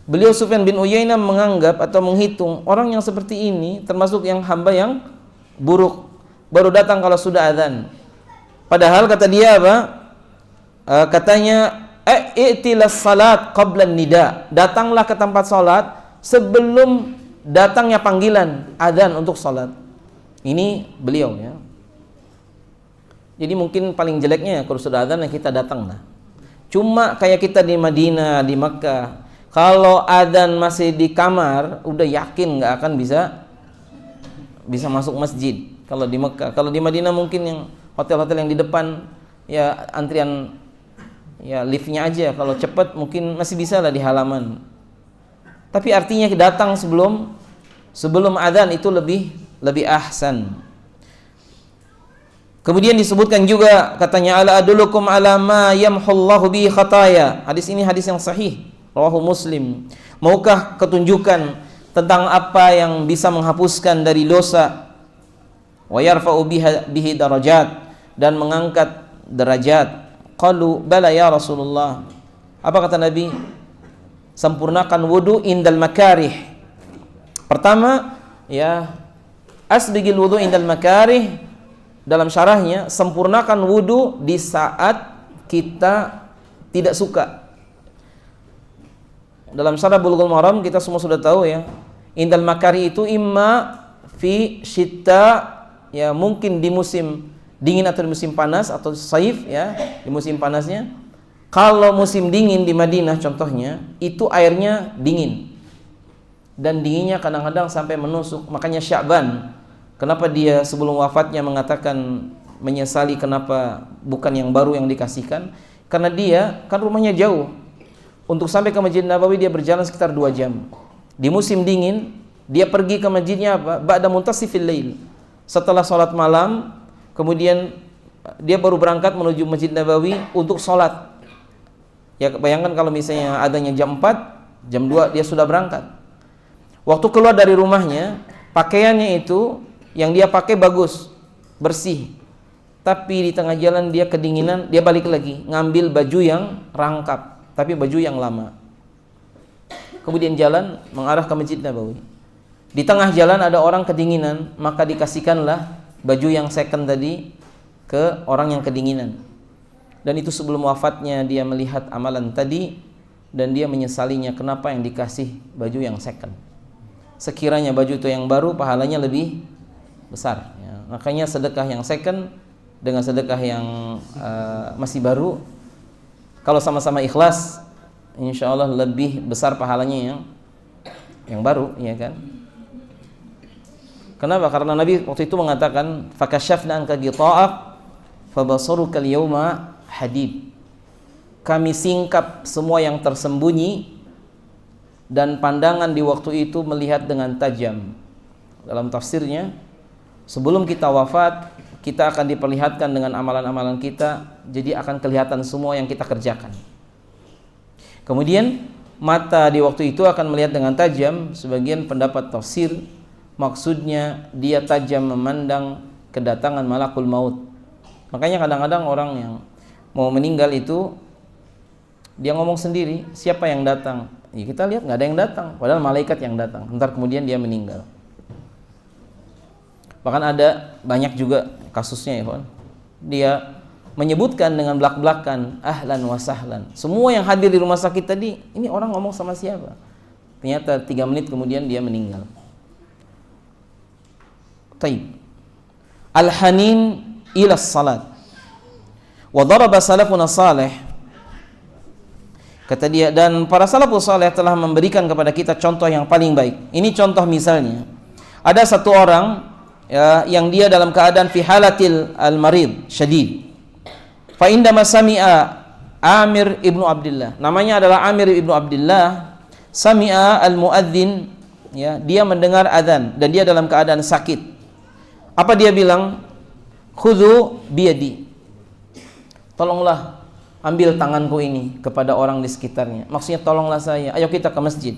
Beliau Sufyan bin Uyainah menganggap atau menghitung orang yang seperti ini termasuk yang hamba yang buruk, baru datang kalau sudah azan. Padahal kata dia apa? Katanya i'tilas salat qabla nida. Datanglah ke tempat salat sebelum datangnya panggilan azan untuk salat. Ini beliau ya. Jadi mungkin paling jeleknya kalau sudah azan kita datang lah. Cuma kayak kita di Madinah, di Makkah, kalau adzan masih di kamar, udah yakin nggak akan bisa masuk masjid. Kalau di Mekah, kalau di Madinah mungkin yang hotel-hotel yang di depan ya antrian ya liftnya aja. Kalau cepat mungkin masih bisa lah di halaman. Tapi artinya datang sebelum adzan itu lebih ahsan. Kemudian disebutkan juga katanya ala adulukum ala ma yamhullahu bi khataya. Hadis ini hadis yang sahih. Rawahu Muslim. Maukah ketunjukan tentang apa yang bisa menghapuskan dari dosa, wa yarfa'u bihi darajat, dan mengangkat derajat. Qalu bala ya Rasulullah. Apa kata Nabi? Sempurnakan wudu indal makarih. Pertama, ya asbigil wudu indal makarih. Dalam syarahnya, sempurnakan wudu di saat kita tidak suka. Dalam syarah Bulughul Maram kita semua sudah tahu ya, indal makari itu imma fi syita, ya mungkin di musim dingin atau di musim panas, atau saif ya, di musim panasnya. Kalau musim dingin di Madinah contohnya, itu airnya dingin. Dan dinginnya kadang-kadang sampai menusuk. Makanya Sya'ban, kenapa dia sebelum wafatnya mengatakan menyesali kenapa bukan yang baru yang dikasihkan? Karena dia kan rumahnya jauh. Untuk sampai ke Masjid Nabawi dia berjalan sekitar 2 jam. Di musim dingin dia pergi ke masjidnya apa? Ba'da muntasifil lail. Setelah sholat malam, kemudian dia baru berangkat menuju Masjid Nabawi untuk sholat. Ya bayangkan kalau misalnya adanya jam 4, jam 2 dia sudah berangkat. Waktu keluar dari rumahnya, pakaiannya itu yang dia pakai bagus, bersih. Tapi di tengah jalan dia kedinginan, dia balik lagi, ngambil baju yang rangkap, tapi baju yang lama. Kemudian jalan mengarah ke Masjid Nabawi. Di tengah jalan ada orang kedinginan, maka dikasihkanlah baju yang second tadi ke orang yang kedinginan. Dan itu sebelum wafatnya dia melihat amalan tadi dan dia menyesalinya kenapa yang dikasih baju yang second. Sekiranya baju itu yang baru, pahalanya lebih besar ya. Makanya sedekah yang second dengan sedekah yang masih baru, kalau sama-sama ikhlas, insya Allah lebih besar pahalanya yang baru, ya kan? Kenapa? Karena Nabi waktu itu mengatakan fakashafna anka ghita'ak fabasaruka al-yawma hadid. Kami singkap semua yang tersembunyi dan pandangan di waktu itu melihat dengan tajam. Dalam tafsirnya, sebelum kita wafat, kita akan diperlihatkan dengan amalan-amalan kita, jadi akan kelihatan semua yang kita kerjakan. Kemudian mata di waktu itu akan melihat dengan tajam. Sebagian pendapat tafsir maksudnya dia tajam memandang kedatangan malakul maut. Makanya kadang-kadang orang yang mau meninggal itu dia ngomong sendiri, siapa yang datang? Ya, kita lihat nggak ada yang datang, padahal malaikat yang datang. Ntar kemudian dia meninggal. Bahkan ada banyak juga kasusnya ya, dia menyebutkan dengan belak-belakan ahlan wa sahlan. Semua yang hadir di rumah sakit tadi, ini orang ngomong sama siapa? Ternyata 3 menit kemudian dia meninggal. Taib. Al-hanin ila salat. Wa daraba salafuna salih. Kata dia, dan para salafus salih telah memberikan kepada kita contoh yang paling baik. Ini contoh misalnya. Ada satu orang ya, yang dia dalam keadaan fi halatil al-marid syadid. Fa indama sami'a Amir ibnu Abdullah, namanya adalah Amir ibnu Abdullah, sami'a al-muadzin, ya, dia mendengar azan dan dia dalam keadaan sakit. Apa dia bilang? Khudhu biyadi. Tolonglah ambil tanganku ini kepada orang di sekitarnya. Maksudnya tolonglah saya, ayo kita ke masjid.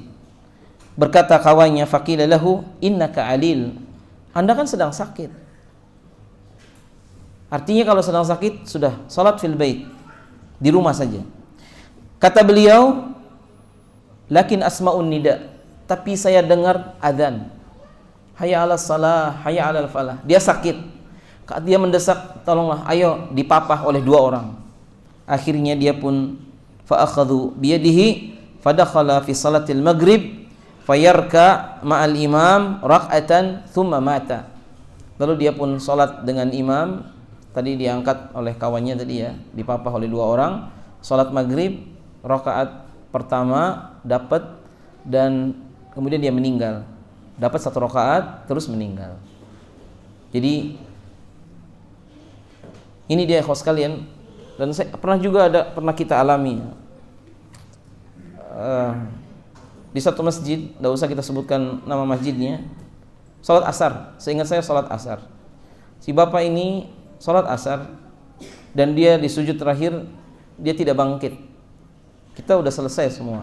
Berkata kawannya, faqila lahu innaka alil. Anda kan sedang sakit. Artinya kalau sedang sakit sudah salat fil bait, di rumah saja. Kata beliau, lakin asma'un nida, tapi saya dengar adzan. Hayya 'alas shalah, hayya 'alal falah. Dia sakit. Dia mendesak, tolonglah, ayo, dipapah oleh dua orang. Akhirnya dia pun fa akhadhu bi yadihi fadakhala fi salatil maghrib fayarka ma'al imam rak'atan thumma mata. Lalu dia pun salat dengan imam. Tadi diangkat oleh kawannya tadi ya, dipapah oleh dua orang. Salat maghrib rakaat pertama dapat, dan kemudian dia meninggal. Dapat satu rakaat terus meninggal. Jadi ini dia ikhwas sekalian, dan saya pernah kita alami di satu masjid, tidak usah kita sebutkan nama masjidnya, salat asar. Seingat saya salat asar, si bapak ini salat asar dan dia di sujud terakhir dia tidak bangkit. Kita udah selesai semua.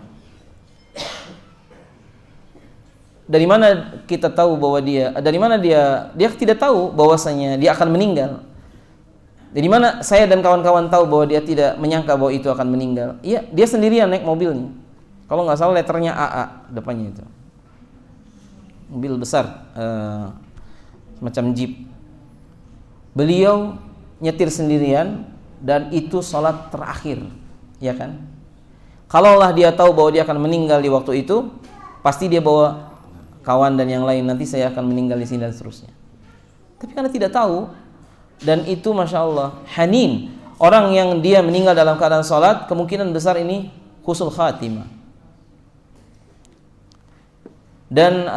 Dari mana kita tahu bahwa dia tidak tahu bahwasanya dia akan meninggal? Dari mana saya dan kawan-kawan tahu bahwa dia tidak menyangka bahwa itu akan meninggal? Iya, dia sendirian naik mobilnya. Kalau nggak salah letternya AA depannya itu. Mobil besar, semacam jeep. Beliau nyetir sendirian dan itu salat terakhir, ya kan? Kalaulah dia tahu bahwa dia akan meninggal di waktu itu, pasti dia bawa kawan dan yang lain, nanti saya akan meninggal di sini dan seterusnya. Tapi karena tidak tahu, dan itu masya Allah hanin, orang yang dia meninggal dalam keadaan salat, kemungkinan besar ini husnul khatimah. Dan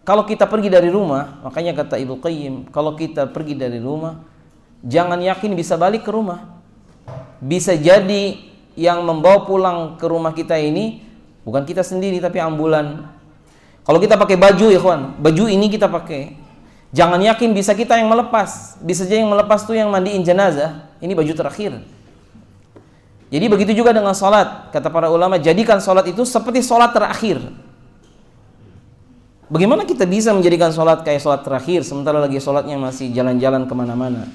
kalau kita pergi dari rumah, makanya kata Ibnu Qayyim, kalau kita pergi dari rumah, jangan yakin bisa balik ke rumah. Bisa jadi yang membawa pulang ke rumah kita ini bukan kita sendiri, tapi ambulan. Kalau kita pakai baju, ya kawan, baju ini kita pakai, jangan yakin bisa kita yang melepas. Bisa jadi yang melepas tuh yang mandiin jenazah. Ini baju terakhir. Jadi begitu juga dengan sholat. Kata para ulama, jadikan sholat itu seperti sholat terakhir. Bagaimana kita bisa menjadikan sholat kayak sholat terakhir, sementara lagi sholatnya masih jalan-jalan kemana-mana?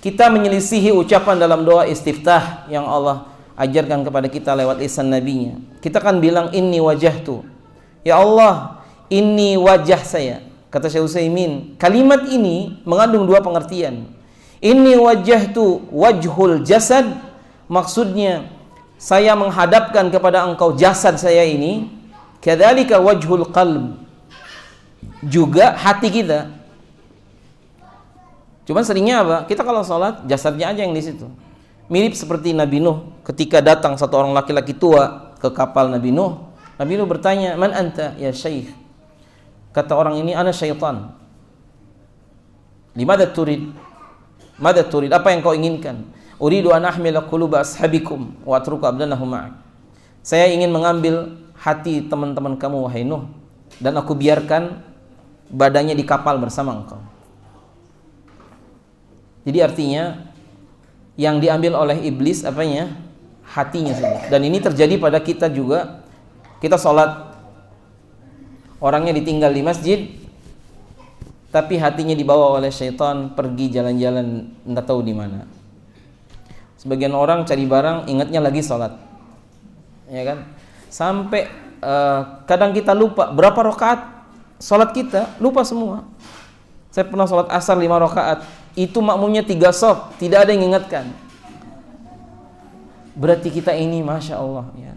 Kita menyelisihi ucapan dalam doa istiftah yang Allah ajarkan kepada kita lewat lisan nabinya. Kita kan bilang inni wajahtu, ya Allah, ini wajah saya. Kata Syekh Utsaimin, kalimat ini mengandung dua pengertian. Ini wajahtu wajhul jasad, maksudnya saya menghadapkan kepada engkau jasad saya ini. Kadzalika wajhul qalb, juga hati kita. Cuman seringnya apa? Kita kalau sholat jasadnya aja yang di situ. Mirip seperti Nabi Nuh ketika datang satu orang laki-laki tua ke kapal Nabi Nuh. Nabi Nuh bertanya, "Man anta ya syekh?" Kata orang ini, "Ana syaitan." "Limadha turid?" "Madha turid?" Apa yang kau inginkan? "Uridu an ahmila quluba ashabikum wa atruku abdanahum ma'ak." Saya ingin mengambil hati teman-teman kamu wahai Nuh, dan aku biarkan badannya di kapal bersama engkau. Jadi artinya yang diambil oleh iblis apanya? Hatinya saja. Dan ini terjadi pada kita juga. Kita sholat, orangnya ditinggal di masjid, tapi hatinya dibawa oleh syaitan pergi jalan-jalan enggak tahu di mana. Sebagian orang cari barang, ingatnya lagi sholat, ya kan? Sampai kadang kita lupa berapa rakaat sholat kita, lupa semua. Saya pernah sholat asar 5 rakaat, itu makmumnya 3 shaf, tidak ada yang ingatkan. Berarti kita ini masya Allah ya,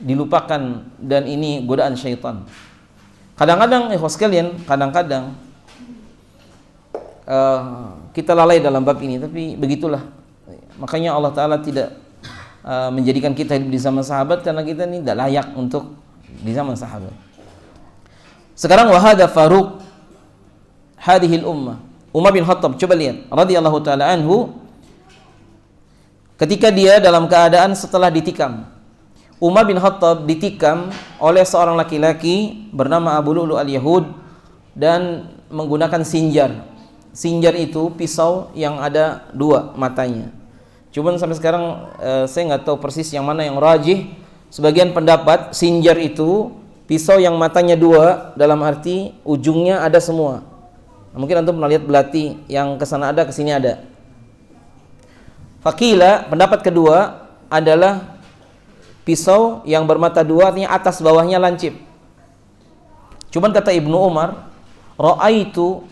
dilupakan, dan ini godaan syaitan. Kadang-kadang ikhwas sekalian, kadang-kadang kita lalai dalam bab ini, tapi begitulah. Makanya Allah Ta'ala tidak menjadikan kita hidup di zaman sahabat, karena kita ini tidak layak untuk di zaman sahabat. Sekarang wahada Faruq hadhil ummah, Umar bin Khattab, coba lihat radhiyallahu ta'ala anhu, ketika dia dalam keadaan setelah ditikam. Umar bin Khattab ditikam oleh seorang laki-laki bernama Abu Lu'lu al-Yahud dan menggunakan sinjar. Sinjar itu pisau yang ada 2 matanya. Cuman sampai sekarang saya nggak tahu persis yang mana yang rajih. Sebagian pendapat sinjar itu pisau yang matanya 2, dalam arti ujungnya ada semua. Nah, mungkin antum pernah lihat belati yang kesana ada, kesini ada. Fakila, pendapat kedua adalah pisau yang bermata dua, artinya atas bawahnya lancip. Cuman kata Ibnu Umar, ra'aitu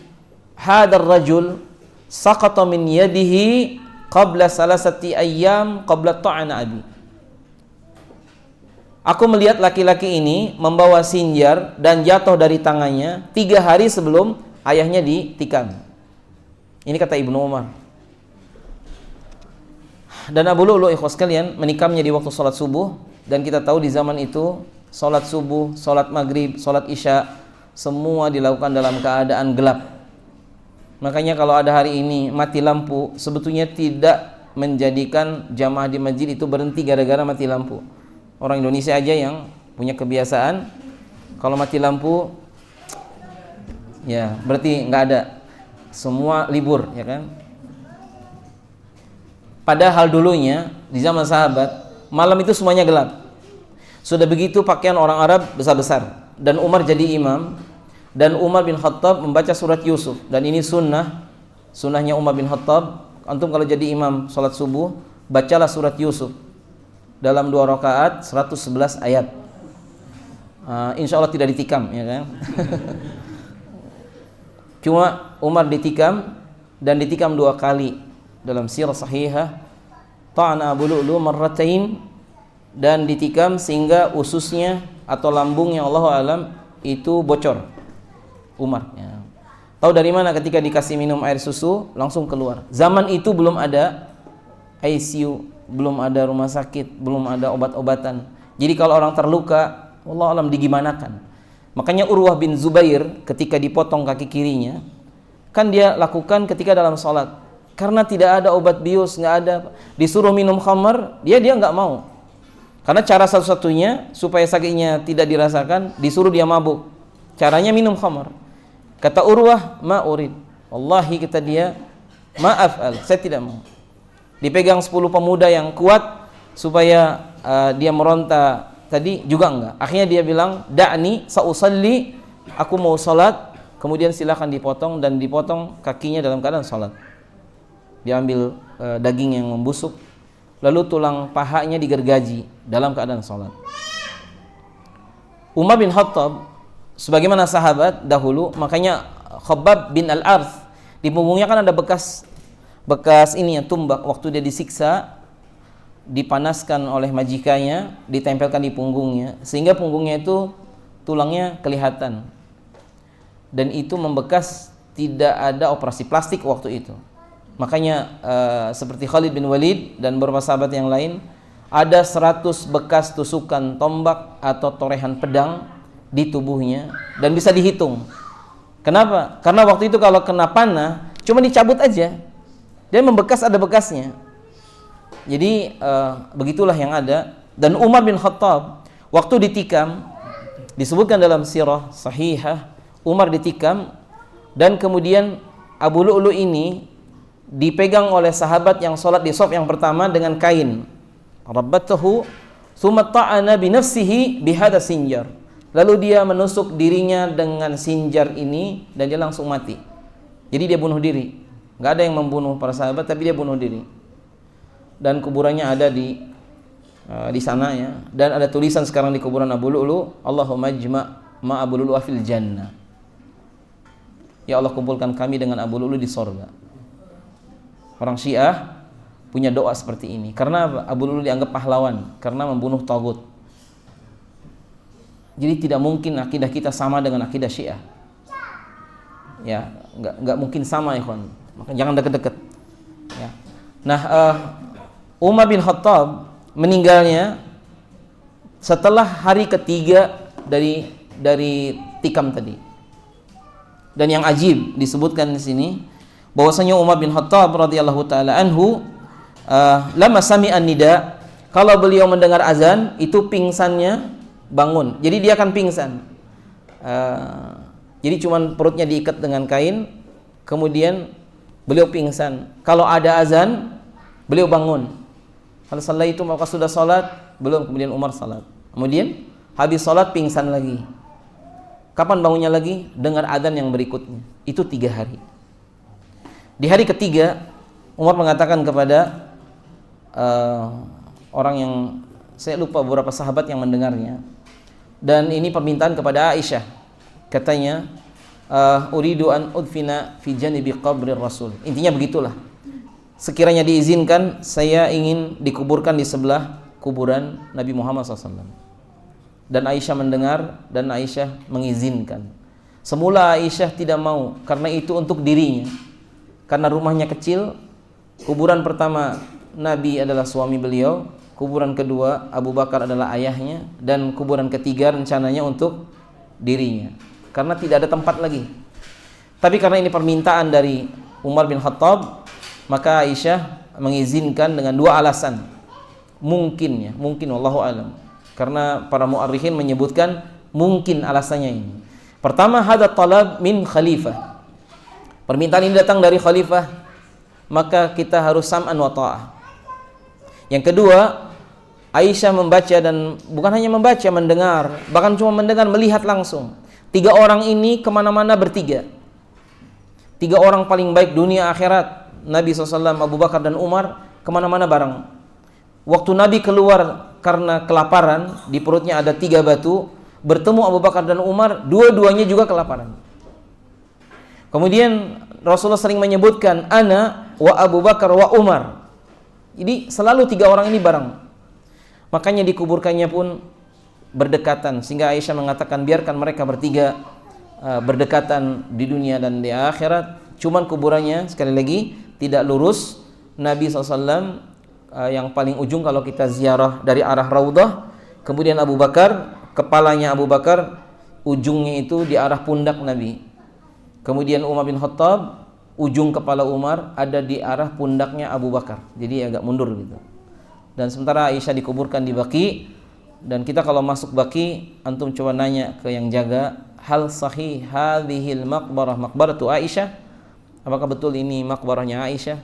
hadar rajul saqata min yadihi qabla salasati ayyam qabla ta'ana abi. Aku melihat laki-laki ini membawa sinjar dan jatuh dari tangannya 3 hari sebelum ayahnya ditikam. Ini kata Ibnu Umar. Dan Abu Lu'lu' ikhwas sekalian menikamnya di waktu salat subuh, dan kita tahu di zaman itu salat subuh, salat maghrib, salat isya semua dilakukan dalam keadaan gelap. Makanya kalau ada hari ini mati lampu, sebetulnya tidak menjadikan jamaah di masjid itu berhenti gara-gara mati lampu. Orang Indonesia aja yang punya kebiasaan kalau mati lampu ya berarti nggak ada, semua libur, ya kan? Padahal dulunya di zaman sahabat malam itu semuanya gelap. Sudah begitu pakaian orang Arab besar-besar, dan Umar jadi imam, dan Umar bin Khattab membaca surat Yusuf, dan ini sunnahnya Umar bin Khattab. Antum kalau jadi imam salat subuh, bacalah surat Yusuf dalam 2 rakaat 111 ayat. Insya Allah tidak ditikam, ya kan? Cuma Umar ditikam, dan ditikam 2 kali. Dalam sirah sahihah, ta'ana Abu Lu'lu' marratain, dan ditikam sehingga ususnya atau lambungnya Allahu alam itu bocor. Umar, ya. Tahu dari mana? Ketika dikasih minum air susu langsung keluar. Zaman itu belum ada ICU, belum ada rumah sakit, belum ada obat-obatan. Jadi kalau orang terluka, Allahu alam digimanakan. Makanya Urwah bin Zubair ketika dipotong kaki kirinya, kan dia lakukan ketika dalam sholat. Karena tidak ada obat bius, nggak ada, disuruh minum khamar, dia nggak mau. Karena cara satu-satunya supaya sakitnya tidak dirasakan, disuruh dia mabuk. Caranya minum khamar. Kata Urwah, ma urid. Wallahi kata dia, maaf, saya tidak mau. Dipegang 10 pemuda yang kuat supaya dia meronta tadi juga enggak. Akhirnya dia bilang, da'ni sa'usalli, aku mau salat, kemudian silakan dipotong, dan dipotong kakinya dalam keadaan salat. Diambil daging yang membusuk, lalu tulang pahanya digergaji dalam keadaan salat. Umar bin Khattab sebagaimana sahabat dahulu, makanya Khabbab bin Al-Arth di punggungnya kan ada bekas ini ya, tumbak. Waktu dia disiksa, dipanaskan oleh majikannya, ditempelkan di punggungnya, sehingga punggungnya itu tulangnya kelihatan, dan itu membekas. Tidak ada operasi plastik waktu itu. Makanya seperti Khalid bin Walid dan beberapa sahabat yang lain, ada 100 bekas tusukan tombak atau torehan pedang di tubuhnya, dan bisa dihitung. Kenapa? Karena waktu itu kalau kena panah cuma dicabut aja, dia membekas, ada bekasnya. Jadi begitulah yang ada. Dan Umar bin Khattab waktu ditikam, disebutkan dalam sirah sahihah, Umar ditikam, dan kemudian Abu Lu'lu' ini dipegang oleh sahabat yang sholat di shaf yang pertama dengan kain. Rabbatahu thumma ta'ana bi nafsihi bihadha sinjar. Lalu dia menusuk dirinya dengan sinjar ini, dan dia langsung mati. Jadi dia bunuh diri. Enggak ada yang membunuh para sahabat, tapi dia bunuh diri. Dan kuburannya ada di sana, ya. Dan ada tulisan sekarang di kuburan Abu Lu'lu', Allahumma jma' ma Abu Lu'lu' fil jannah. Ya Allah, kumpulkan kami dengan Abu Lu'lu' di sorga. Orang Syiah punya doa seperti ini. Karena apa? Abu Lu'lu' dianggap pahlawan karena membunuh tagut. Jadi tidak mungkin akidah kita sama dengan akidah Syiah. Ya, enggak mungkin sama, ikhwan. Maka jangan deket-deket. Ya. Nah, Umar bin Khattab meninggalnya setelah hari ketiga dari tikam tadi. Dan yang ajib disebutkan di sini, bahwasanya Umar bin Khattab radhiyallahu taala anhu lama sami'an nida, kalau beliau mendengar azan itu pingsannya bangun. Jadi dia akan pingsan. Jadi cuman perutnya diikat dengan kain, kemudian beliau pingsan. Kalau ada azan, beliau bangun. Kalau salat itu maka sudah salat, belum, kemudian Umar salat. Kemudian habis salat pingsan lagi. Kapan bangunnya lagi? Dengar azan yang berikutnya. Itu 3 hari. Di hari ketiga, Umar mengatakan kepada orang yang Saya lupa beberapa sahabat yang mendengarnya. Dan ini permintaan kepada Aisyah. Katanya, uridu an udfina fi janibi qabri Rasul. Intinya begitulah. Sekiranya diizinkan, saya ingin dikuburkan di sebelah kuburan Nabi Muhammad SAW. Dan Aisyah mendengar dan Aisyah mengizinkan. Semula Aisyah tidak mau karena itu untuk dirinya. Karena rumahnya kecil, kuburan pertama Nabi adalah suami beliau, kuburan kedua Abu Bakar adalah ayahnya, dan kuburan ketiga rencananya untuk dirinya. Karena tidak ada tempat lagi. Tapi karena ini permintaan dari Umar bin Khattab, maka Aisyah mengizinkan dengan dua alasan. Mungkin wallahu alam. Karena para mu'arrikhin menyebutkan mungkin alasannya ini. Pertama, hadza talab min khalifah. Permintaan ini datang dari khalifah, maka kita harus sam'an wa ta'ah. Yang kedua, Aisyah membaca, dan bukan hanya membaca, mendengar, bahkan cuma mendengar, melihat langsung. 3 orang ini kemana-mana bertiga. 3 orang paling baik dunia akhirat, Nabi SAW, Abu Bakar dan Umar, kemana-mana bareng. Waktu Nabi keluar karena kelaparan, di perutnya ada 3 batu, bertemu Abu Bakar dan Umar, dua-duanya juga kelaparan. Kemudian Rasulullah sering menyebutkan ana wa Abu Bakar wa Umar. Jadi selalu 3 orang ini bareng. Makanya dikuburkannya pun berdekatan, sehingga Aisyah mengatakan biarkan mereka bertiga berdekatan di dunia dan di akhirat. Cuman kuburannya sekali lagi tidak lurus. Nabi SAW yang paling ujung kalau kita ziarah dari arah Raudah. Kemudian Abu Bakar, kepalanya Abu Bakar, ujungnya itu di arah pundak Nabi. Kemudian Umar bin Khattab, ujung kepala Umar ada di arah pundaknya Abu Bakar. Jadi agak mundur gitu. Dan sementara Aisyah dikuburkan di Baqi. Dan kita kalau masuk Baqi, antum coba nanya ke yang jaga, hal sahih hadhil maqbarah maqbaratu Aisyah? Apakah betul ini maqbarahnya Aisyah?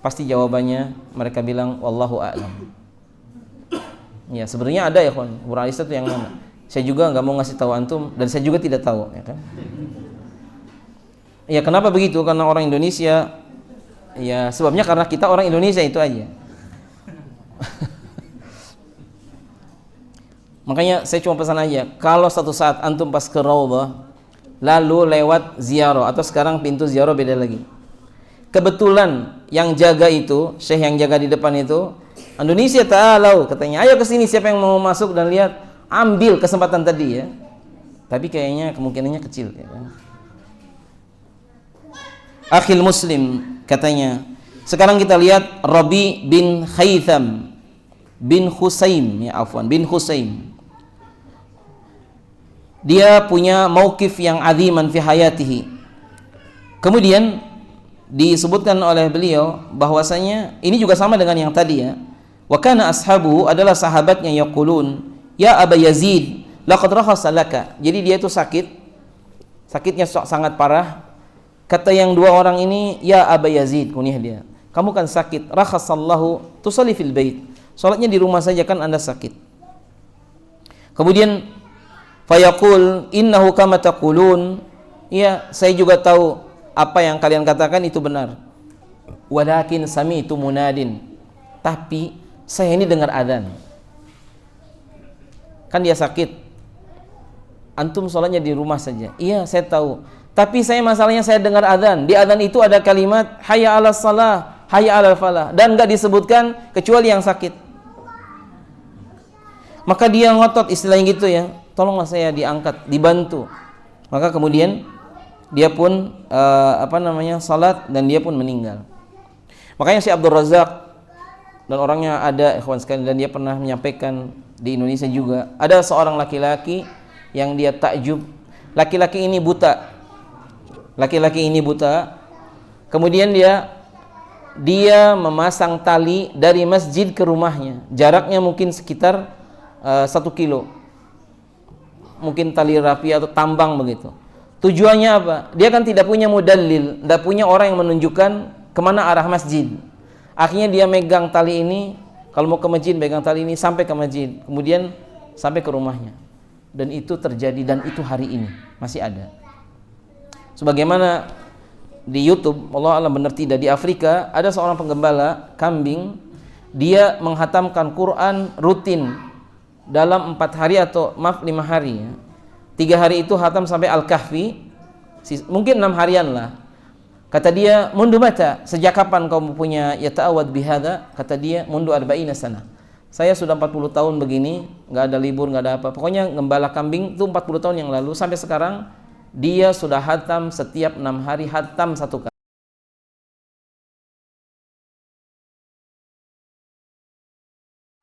Pasti jawabannya mereka bilang wallahu a'lam. Ya, sebenarnya ada ya kawan, kuburan Aisyah itu yang mana? Saya juga enggak mau ngasih tahu antum, dan saya juga tidak tahu, ya kan? Ya, kenapa begitu? Karena orang Indonesia, ya sebabnya karena kita orang Indonesia itu aja. Makanya saya cuma pesan aja, kalau satu saat antum pas ke Raudhah lalu lewat ziarah, atau sekarang pintu ziarah beda lagi, kebetulan yang jaga itu, syekh yang jaga di depan itu Indonesia, ta'alau katanya, ayo ke sini siapa yang mau masuk dan lihat, ambil kesempatan tadi ya. Tapi kayaknya kemungkinannya kecil ya kan? Akhil Muslim katanya. Sekarang kita lihat Rabi bin Khaytham bin Husaim, ya afwan, bin Husaim. Dia punya mauqif yang aziman fi hayatihi. Kemudian disebutkan oleh beliau bahwasanya ini juga sama dengan yang tadi ya. Wa kana ashabuhu, adalah sahabatnya, yaqulun ya Aba Yazid laqad rakhasa laka. Jadi dia itu sakitnya sangat parah. Kata yang 2 orang ini, ya Aba Yazid, kunyah dia, kamu kan sakit, rakhasallahu tusalli fil bait, salatnya di rumah saja kan Anda sakit. Kemudian fayaqul innahu kama taqulun, ya saya juga tahu apa yang kalian katakan itu benar, walakin sami'tu munadin, tapi saya ini dengar adzan. Kan dia sakit, antum salatnya di rumah saja. Iya saya tahu, tapi masalahnya saya dengar adzan. Di adzan itu ada kalimat hayya 'alas shalah, hayya 'alal falah, dan enggak disebutkan kecuali yang sakit. Maka dia ngotot istilahnya gitu ya, tolonglah saya diangkat, dibantu. Maka kemudian dia pun salat, dan dia pun meninggal. Makanya Syekh Abdul Razak, dan orangnya ada ikhwan sekalian, dan dia pernah menyampaikan di Indonesia juga, ada seorang laki-laki yang dia takjub. Laki-laki ini buta. Kemudian dia memasang tali dari masjid ke rumahnya. Jaraknya mungkin sekitar 1 kilo. Mungkin tali rapi atau tambang begitu. Tujuannya apa? Dia kan tidak punya mudallil, tidak punya orang yang menunjukkan kemana arah masjid. Akhirnya dia megang tali ini, kalau mau ke masjid megang tali ini sampai ke masjid, kemudian sampai ke rumahnya. Dan itu terjadi, dan itu hari ini masih ada. Sebagaimana di YouTube, Allah alam benar tidak, di Afrika ada seorang penggembala kambing, dia menghatamkan Quran rutin dalam 4 hari atau maaf 5 hari ya. 3 hari itu hatam sampai Al-Kahfi, mungkin 6 harian lah. Kata dia, mundu mata, sejak kapan kau punya yata'awad bihada? Kata dia, mundu arba'ina sana. Saya sudah 40 tahun begini, nggak ada libur, nggak ada apa. Pokoknya ngembala kambing itu 40 tahun yang lalu. Sampai sekarang, dia sudah hatam setiap 6 hari, hatam 1 kali.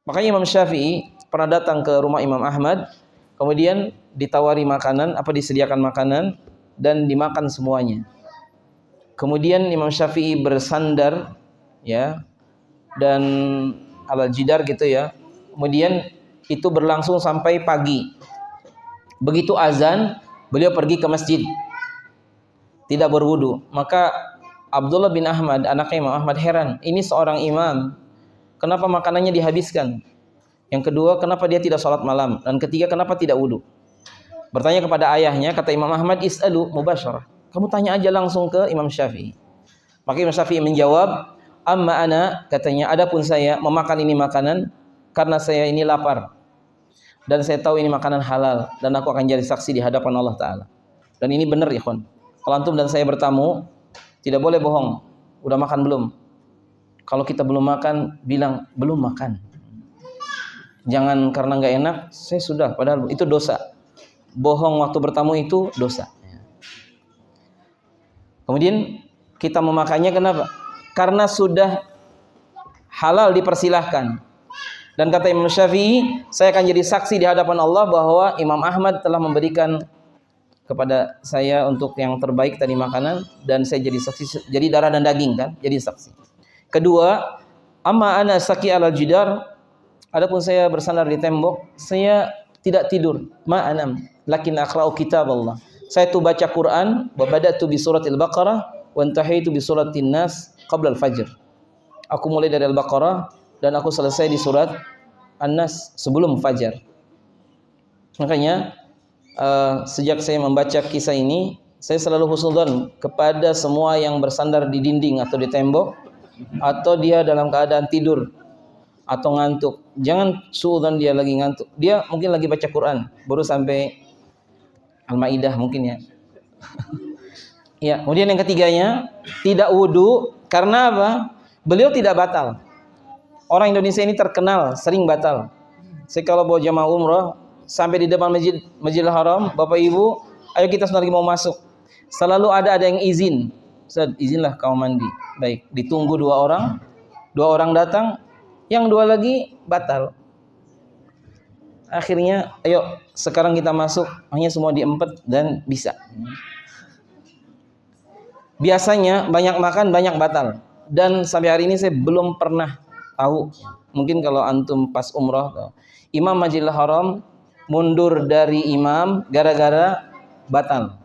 Makanya Imam Syafi'i pernah datang ke rumah Imam Ahmad, kemudian ditawari makanan, disediakan makanan, dan dimakan semuanya. Kemudian Imam Syafi'i bersandar ya, dan alal jidar gitu ya. Kemudian itu berlangsung sampai pagi. Begitu azan, beliau pergi ke masjid, tidak berwudu. Maka Abdullah bin Ahmad, anaknya Imam Ahmad, heran, ini seorang imam, kenapa makanannya dihabiskan? Yang kedua, kenapa dia tidak sholat malam? Dan ketiga, kenapa tidak wudu? Bertanya kepada ayahnya, kata Imam Ahmad, is'alu mubasyarah, kamu tanya aja langsung ke Imam Syafi'i. Maka Imam Syafi'i menjawab, amma ana, katanya, adapun saya memakan ini makanan karena saya ini lapar dan saya tahu ini makanan halal dan aku akan jadi saksi di hadapan Allah Ta'ala. Dan ini benar ya kawan, kalau antum dan saya bertamu tidak boleh bohong, udah makan belum? Kalau kita belum makan, bilang belum makan. Jangan karena nggak enak, saya sudah, padahal itu dosa. Bohong waktu bertamu itu dosa. Kemudian kita memakannya kenapa? Karena sudah halal, dipersilahkan. Dan kata Imam Syafi'i, saya akan jadi saksi di hadapan Allah bahwa Imam Ahmad telah memberikan kepada saya untuk yang terbaik tadi makanan, dan saya jadi saksi, jadi darah dan daging kan, jadi saksi. Kedua, amma ana saki alal jidar, adapun saya bersandar di tembok, saya tidak tidur, ma anam, lakin aqra'u kitab Allah. Saya tuh baca Quran, wa bada'tu bi suratil Baqarah wa intahaitu bi suratin Nas qabla al-fajr. Aku mulai dari Al-Baqarah dan aku selesai di surat An-Nas sebelum fajar. Makanya sejak saya membaca kisah ini, saya selalu husnudzon kepada semua yang bersandar di dinding atau di tembok, atau dia dalam keadaan tidur atau ngantuk. Jangan suudzon dia lagi ngantuk. Dia mungkin lagi baca Quran, baru sampai Al-Maidah mungkin ya. Ya, kemudian yang ketiganya, tidak wudu karena apa? Beliau tidak batal. Orang Indonesia ini terkenal sering batal. Saya kalau bawa jamaah umrah sampai di depan Masjidil Haram, Bapak Ibu, ayo kita sebentar lagi mau masuk. Selalu ada yang izin. Ustaz, izinlah kau mandi. Baik, ditunggu 2 orang. 2 orang datang, yang 2 lagi batal. Akhirnya, ayo sekarang kita masuk, hanya semua diempet dan bisa. Biasanya banyak makan, banyak batal. Dan sampai hari ini saya belum pernah tahu. Mungkin kalau antum pas umrah, Imam Masjidil Haram mundur dari imam gara-gara batal.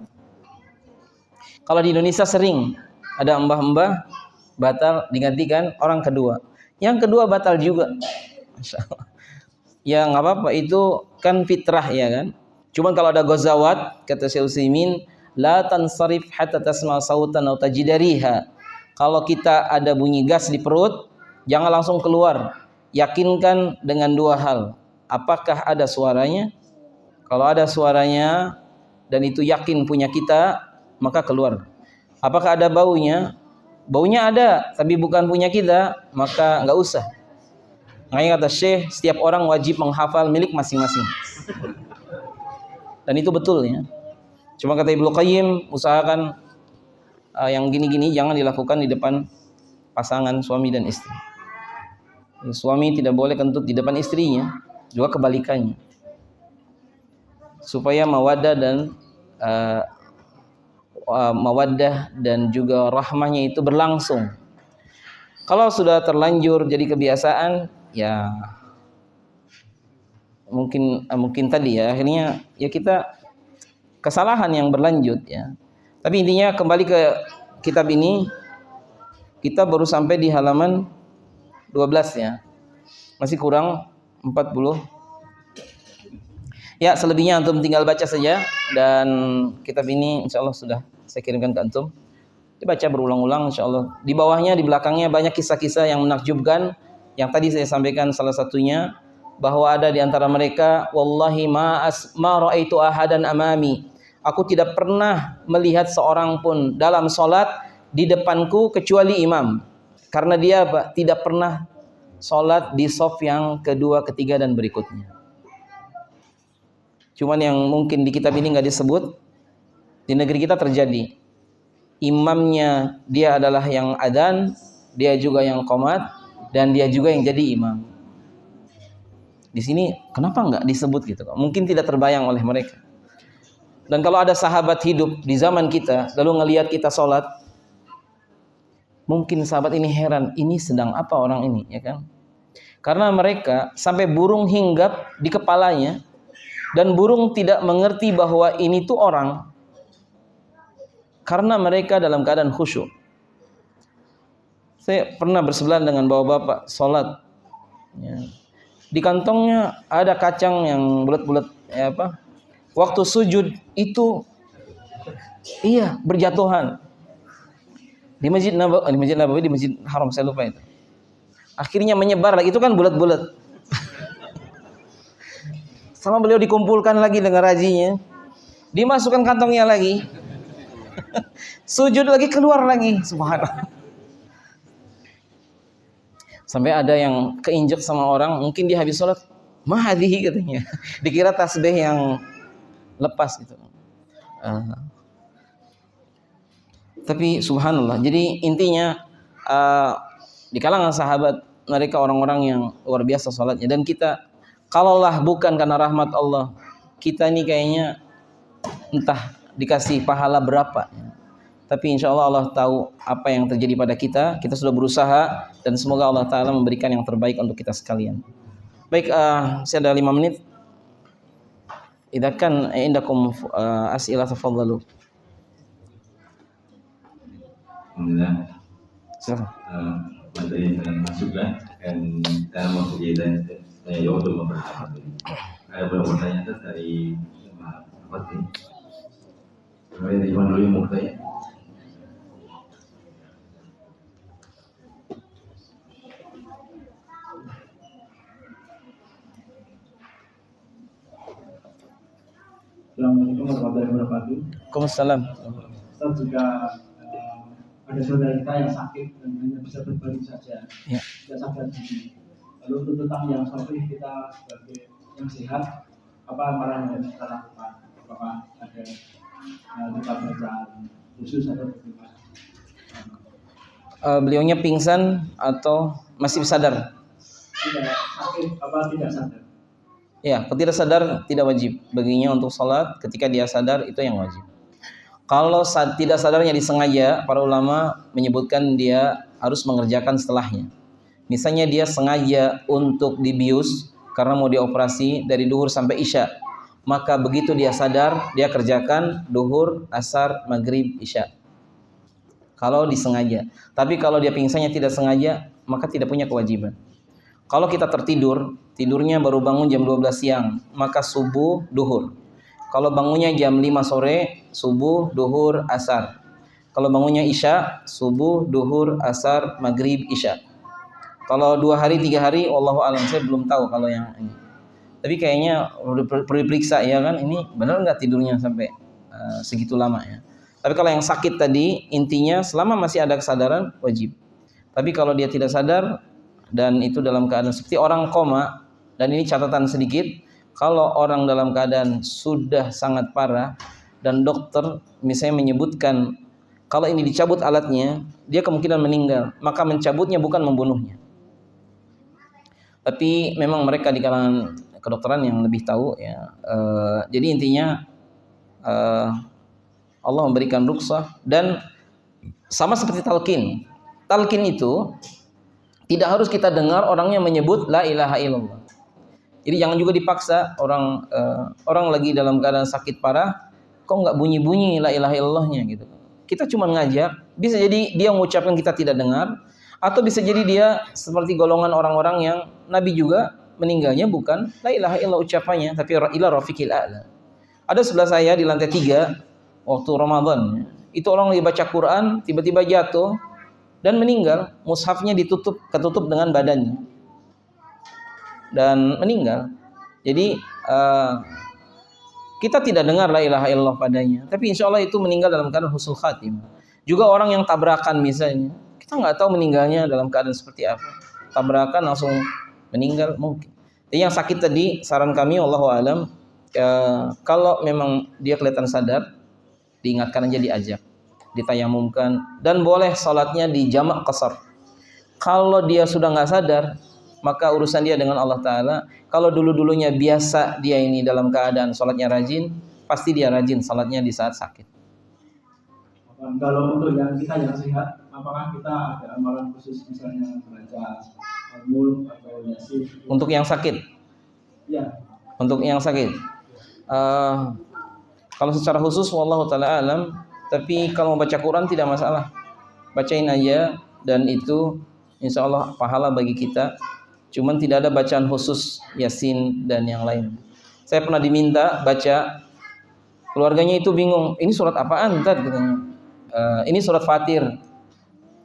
Kalau di Indonesia sering ada mbah-mbah batal digantikan orang kedua. Yang kedua batal juga. Masya Allah. Ya nggak apa-apa, itu kan fitrah ya kan. Cuman kalau ada ghazawat, kata Syekh Utsaimin, la tansarif hatta tasma sautan aw tajidariha. Kalau kita ada bunyi gas di perut, jangan langsung keluar. Yakinkan dengan 2 hal. Apakah ada suaranya? Kalau ada suaranya dan itu yakin punya kita, maka keluar. Apakah ada baunya? Baunya ada, tapi bukan punya kita, maka nggak usah. Makanya kata Syekh, setiap orang wajib menghafal milik masing-masing. Dan itu betul ya. Cuma kata Ibnu Qayyim, usahakan yang gini-gini jangan dilakukan di depan pasangan suami dan istri. Suami tidak boleh kentut di depan istrinya, juga kebalikannya. Supaya mawaddah dan juga rahmahnya itu berlangsung. Kalau sudah terlanjur jadi kebiasaan, ya mungkin tadi ya akhirnya ya kita kesalahan yang berlanjut ya. Tapi intinya kembali ke kitab ini, kita baru sampai di halaman 12 ya. Masih kurang 40. Ya, selebihnya antum tinggal baca saja, dan kitab ini insyaallah sudah saya kirimkan ke antum. Dibaca berulang-ulang insyaallah. Di bawahnya, di belakangnya banyak kisah-kisah yang menakjubkan. Yang tadi saya sampaikan salah satunya bahwa ada di antara mereka, wallahi ma raaitu ahadan amami. Aku tidak pernah melihat seorang pun dalam salat di depanku kecuali imam. Karena dia tidak pernah salat di shaf yang kedua, ketiga dan berikutnya. Cuman yang mungkin di kitab ini enggak disebut, di negeri kita terjadi. Imamnya dia adalah yang adzan, dia juga yang qomat, dan dia juga yang jadi imam. Di sini kenapa enggak disebut gitu? Mungkin tidak terbayang oleh mereka. Dan kalau ada sahabat hidup di zaman kita lalu ngelihat kita sholat, mungkin sahabat ini heran, ini sedang apa orang ini, ya kan? Karena mereka sampai burung hinggap di kepalanya dan burung tidak mengerti bahwa ini tuh orang, karena mereka dalam keadaan khusyuk. Saya pernah bersebelahan dengan bapak-bapak sholat, ya. Di kantongnya ada kacang yang bulat-bulat, ya apa? Waktu sujud itu, iya, berjatuhan. Di Masjid Nabawi, di Masjid Haram, saya lupa itu. Akhirnya menyebar lagi, itu kan bulat-bulat. Sama beliau dikumpulkan lagi dengan rajinya, dimasukkan kantongnya lagi. Sujud lagi, keluar lagi, subhanallah. Sampai ada yang keinjek sama orang, mungkin dia habis sholat, mahadihi katanya. Dikira tasbih yang lepas gitu. Tapi subhanallah. Jadi intinya di kalangan sahabat mereka orang-orang yang luar biasa sholatnya. Dan kita, kalaulah bukan karena rahmat Allah, kita ini kayaknya entah dikasih pahala berapa. Tapi insya Allah Allah tahu apa yang terjadi pada kita. Kita sudah berusaha dan semoga Allah Ta'ala memberikan yang terbaik untuk kita sekalian. Baik, saya ada 5 menit. Idza kan indakum as'ilah tafadhalu. Alhamdulillah. Silakan. Materi yang sangat masuk kan, dan dalam waktu dia saya jawab untuk memperhatikan. Ada beberapa pertanyaan dari apa sih? Dari mana dulu yang mau bertanya? Assalamualaikum warahmatullahi wabarakatuh. Waalaikumsalam. Ustaz, juga ada saudara kita yang sakit dan hanya bisa berbalik saja, Ya. tidak sadar diri. Lalu tuntutan yang sahih kita sebagai yang sehat, apa amalan yang kita lakukan? Apakah ada tempat bacaan khusus atau bagaimana? Beliaunya pingsan atau masih sadar? Tidak sakit, apa tidak sadar? Ya, tidak sadar tidak wajib baginya untuk sholat. Ketika dia sadar itu yang wajib. Kalau tidak sadarnya disengaja, para ulama menyebutkan dia harus mengerjakan setelahnya. Misalnya dia sengaja untuk dibius karena mau dioperasi dari duhur sampai isya, maka begitu dia sadar dia kerjakan duhur, asar, maghrib, isya. Kalau disengaja. Tapi kalau dia pingsannya tidak sengaja, maka tidak punya kewajiban. Kalau kita tertidur, tidurnya baru bangun jam 12 siang, maka subuh, duhur. Kalau bangunnya jam 5 sore, subuh, duhur, asar. Kalau bangunnya isya, subuh, duhur, asar, maghrib, isya. Kalau 2 hari, 3 hari, wallahu alam, saya belum tahu kalau yang ini. Tapi kayaknya perlu diperiksa ya kan, ini benar nggak tidurnya sampai segitu lama ya. Tapi kalau yang sakit tadi, intinya selama masih ada kesadaran, wajib. Tapi kalau dia tidak sadar, dan itu dalam keadaan seperti orang koma, dan ini catatan sedikit, kalau orang dalam keadaan sudah sangat parah dan dokter misalnya menyebutkan kalau ini dicabut alatnya dia kemungkinan meninggal, maka mencabutnya bukan membunuhnya. Tapi memang mereka di kalangan kedokteran yang lebih tahu ya. Jadi intinya Allah memberikan rukhsah, dan sama seperti talqin. Talqin itu tidak harus kita dengar orangnya menyebut la ilaha illallah. Jadi jangan juga dipaksa orang lagi dalam keadaan sakit parah, kok nggak bunyi-bunyi la ilaha illallahnya gitu. Kita cuma ngajak, bisa jadi dia mengucapkan kita tidak dengar, atau bisa jadi dia seperti golongan orang-orang yang Nabi juga meninggalnya bukan la ilaha illallah ucapannya, tapi ila rafiqil a'la. Ada sebelah saya di lantai 3 waktu Ramadan, itu orang lagi baca Quran, tiba-tiba jatuh dan meninggal, mushafnya ketutup dengan badannya. dan meninggal. Jadi kita tidak dengar la ilaha illallah padanya, tapi insya Allah itu meninggal dalam keadaan husnul khatimah. Juga orang yang tabrakan misalnya, kita nggak tahu meninggalnya dalam keadaan seperti apa. Tabrakan langsung meninggal mungkin. Jadi yang sakit tadi, saran kami wallahu alam, kalau memang dia kelihatan sadar, diingatkan aja, diajak, ditayamumkan, dan boleh salatnya di jamak qasar. Kalau dia sudah nggak sadar, maka urusan dia dengan Allah Ta'ala. Kalau dulu-dulunya biasa dia ini dalam keadaan sholatnya rajin, pasti dia rajin sholatnya di saat sakit. Kalau untuk yang kita yang sehat, apakah kita ada amalan khusus misalnya baca Al-Mulk atau Yasin? Untuk yang sakit? Ya. Untuk yang sakit? Kalau secara khusus, wallahu ta'ala alam, tapi kalau mau baca Quran tidak masalah. Bacain aja, dan itu insya Allah pahala bagi kita. Cuman tidak ada bacaan khusus Yasin dan yang lain. Saya pernah diminta baca, keluarganya itu bingung, ini surat apaan Tad? Katanya. Ini surat Fatir.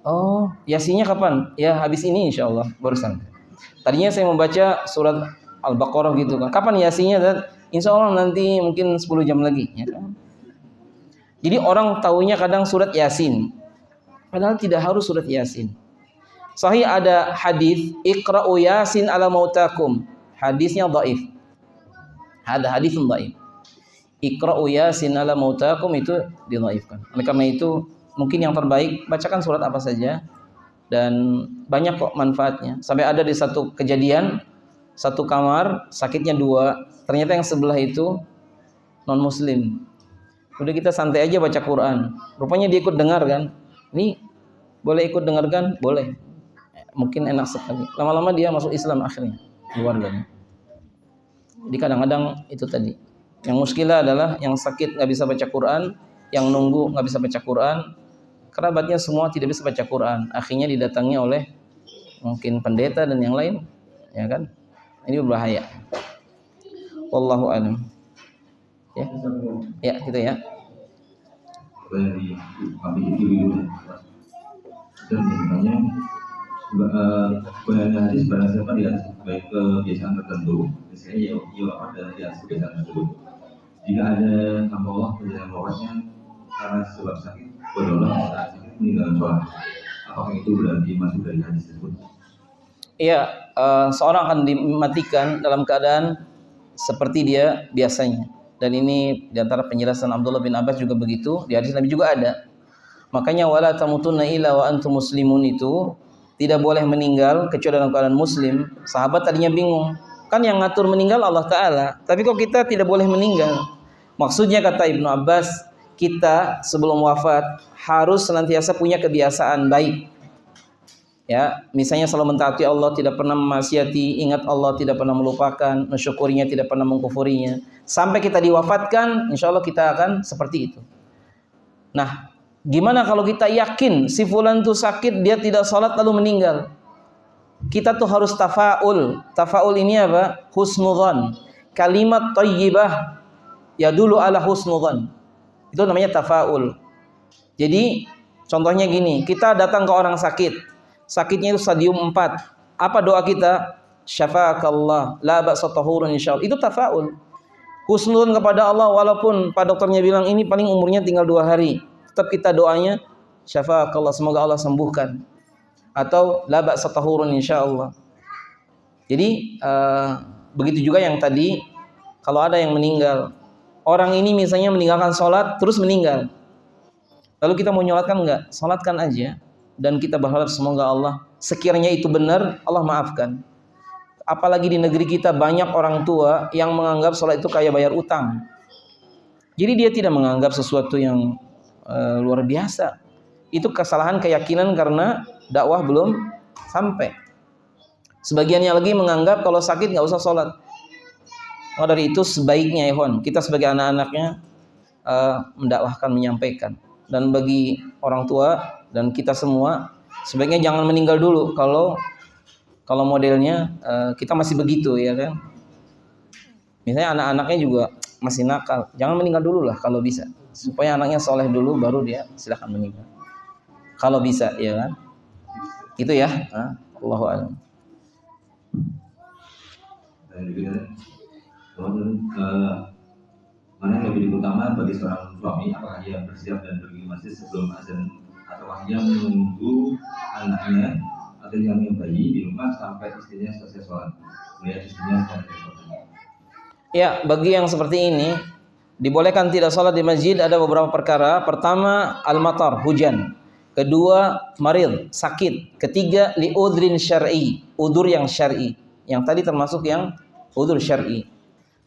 Oh, Yasinnya kapan? Ya habis ini insya Allah barusan. Tadinya saya membaca surat Al-Baqarah gitu kan. Kapan Yasinnya Tad? Insya Allah nanti mungkin 10 jam lagi. Ya kan? Jadi orang taunya kadang surat Yasin, padahal tidak harus surat Yasin. Sahih ada hadis Iqra'u Yasin ala mautakum. Hadisnya dhaif. Ada hadis dhaif. Iqra'u Yasin ala mautakum itu didhaifkan. Oleh karena itu mungkin yang terbaik bacakan surat apa saja, dan banyak kok manfaatnya. Sampai ada di satu kejadian, satu kamar sakitnya 2, ternyata yang sebelah itu non muslim. Udah kita santai aja baca Quran. Rupanya dia ikut dengar kan. Ini boleh ikut dengarkan? Boleh. Mungkin enak sekali. Lama-lama dia masuk Islam akhirnya, keluarganya. Jadi kadang-kadang itu tadi. Yang muskilah adalah yang sakit nggak bisa baca Quran, yang nunggu nggak bisa baca Quran, kerabatnya semua tidak bisa baca Quran. Akhirnya didatangi oleh mungkin pendeta dan yang lain, ya kan? Ini berbahaya. Wallahu a'lam. Ya, ya gitu ya. Dari kami itu dan sebenarnya hadis barang siapa di atas baik kebiasaan tertentu, misalnya ya apa dari atas kebiasaan tersebut. Jika ada hamba Allah kebiasaan bawahnya karena sebab sakit berdolong saat sakit meninggalkan sholat, apakah itu berarti masuk dari hadis tersebut? Iya, seorang akan dimatikan dalam keadaan seperti dia biasanya. Dan ini diantara penjelasan Abdullah bin Abbas juga begitu, di hadis Nabi juga ada. Makanya wala tamutunna illa wa antum muslimun itu tidak boleh meninggal kecuali dalam keadaan muslim. Sahabat tadinya bingung, kan yang ngatur meninggal Allah Ta'ala, tapi kok kita tidak boleh meninggal? Maksudnya kata Ibnu Abbas, kita sebelum wafat harus senantiasa punya kebiasaan baik. Ya, misalnya selalu mentaati Allah, tidak pernah memaksiati, ingat Allah, tidak pernah melupakan, mensyukurinya, tidak pernah mengkufurinya. Sampai kita diwafatkan, insya Allah kita akan seperti itu. Nah, gimana kalau kita yakin si fulan itu sakit, dia tidak sholat lalu meninggal? Kita tuh harus tafaul. Tafaul ini apa? Husnudzan. Kalimat thayyibah ya dulu ala husnudzan. Itu namanya tafaul. Jadi contohnya gini, kita datang ke orang sakit. Sakitnya itu stadium 4. Apa doa kita? Syafaakallah, la ba'sa tahurun insyaallah. Itu tafaul. Husnudzan kepada Allah walaupun Pak dokternya bilang ini paling umurnya tinggal 2 hari. Tetap kita doanya syafaakallah, semoga Allah sembuhkan. Atau la ba'sa tahurun insyaallah. Jadi begitu juga yang tadi, kalau ada yang meninggal, orang ini misalnya meninggalkan sholat terus meninggal, lalu kita mau nyolatkan enggak? Sholatkan aja, dan kita berharap semoga Allah sekiranya itu benar, Allah maafkan. Apalagi di negeri kita banyak orang tua yang menganggap sholat itu kayak bayar utang. Jadi dia tidak menganggap sesuatu yang luar biasa. Itu kesalahan keyakinan karena dakwah belum sampai. Sebagiannya lagi menganggap kalau sakit nggak usah sholat. Maka dari itu sebaiknya kita sebagai anak-anaknya mendakwahkan, menyampaikan. Dan bagi orang tua dan kita semua sebaiknya jangan meninggal dulu kalau modelnya kita masih begitu, ya kan. Misalnya anak-anaknya juga masih nakal, jangan meninggal dulu lah kalau bisa, supaya anaknya soleh dulu baru dia silakan meninggal kalau bisa, ya kan. Itu ya. Allahu a'lam. Dan juga mana yang lebih utama bagi seorang suami, apakah dia bersiap dan pergi ke masjid sebelum azan, atau dia menunggu anaknya atau yang bayi di rumah sampai istrinya selesai sholat, melihat istrinya selesai sholat. Ya, bagi yang seperti ini dibolehkan tidak sholat di masjid ada beberapa perkara. Pertama, al-matar, hujan. Kedua, marid, sakit. Ketiga, liudrin syar'i, udur yang syar'i. Yang tadi termasuk yang udur syar'i.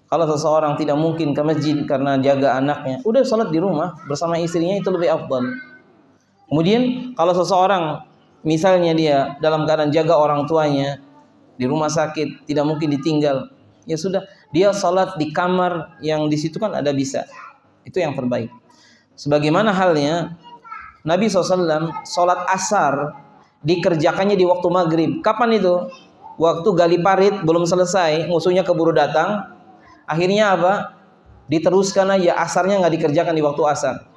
Kalau seseorang tidak mungkin ke masjid karena jaga anaknya, udah sholat di rumah bersama istrinya, itu lebih afdal. Kemudian kalau seseorang misalnya dia dalam keadaan jaga orang tuanya di rumah sakit, tidak mungkin ditinggal, ya sudah, dia sholat di kamar yang di situ kan ada bisa. Itu yang terbaik. Sebagaimana halnya Nabi SAW sholat asar dikerjakannya di waktu maghrib. Kapan itu? Waktu gali parit belum selesai, musuhnya keburu datang. Akhirnya apa? Diteruskan aja, asarnya nggak dikerjakan di waktu asar.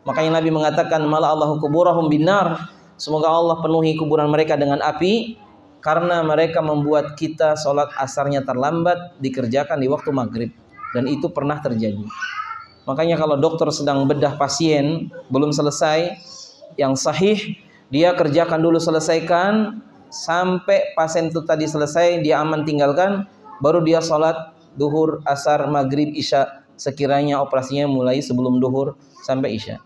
Makanya Nabi mengatakan, mala Allahu kuburahum binar. Semoga Allah penuhi kuburan mereka dengan api, karena mereka membuat kita sholat asarnya terlambat, dikerjakan di waktu maghrib. Dan itu pernah terjadi. Makanya kalau dokter sedang bedah pasien belum selesai, yang sahih dia kerjakan dulu, selesaikan sampai pasien itu tadi selesai, dia aman tinggalkan, baru dia sholat duhur, asar, maghrib, isya, sekiranya operasinya mulai sebelum duhur sampai isya.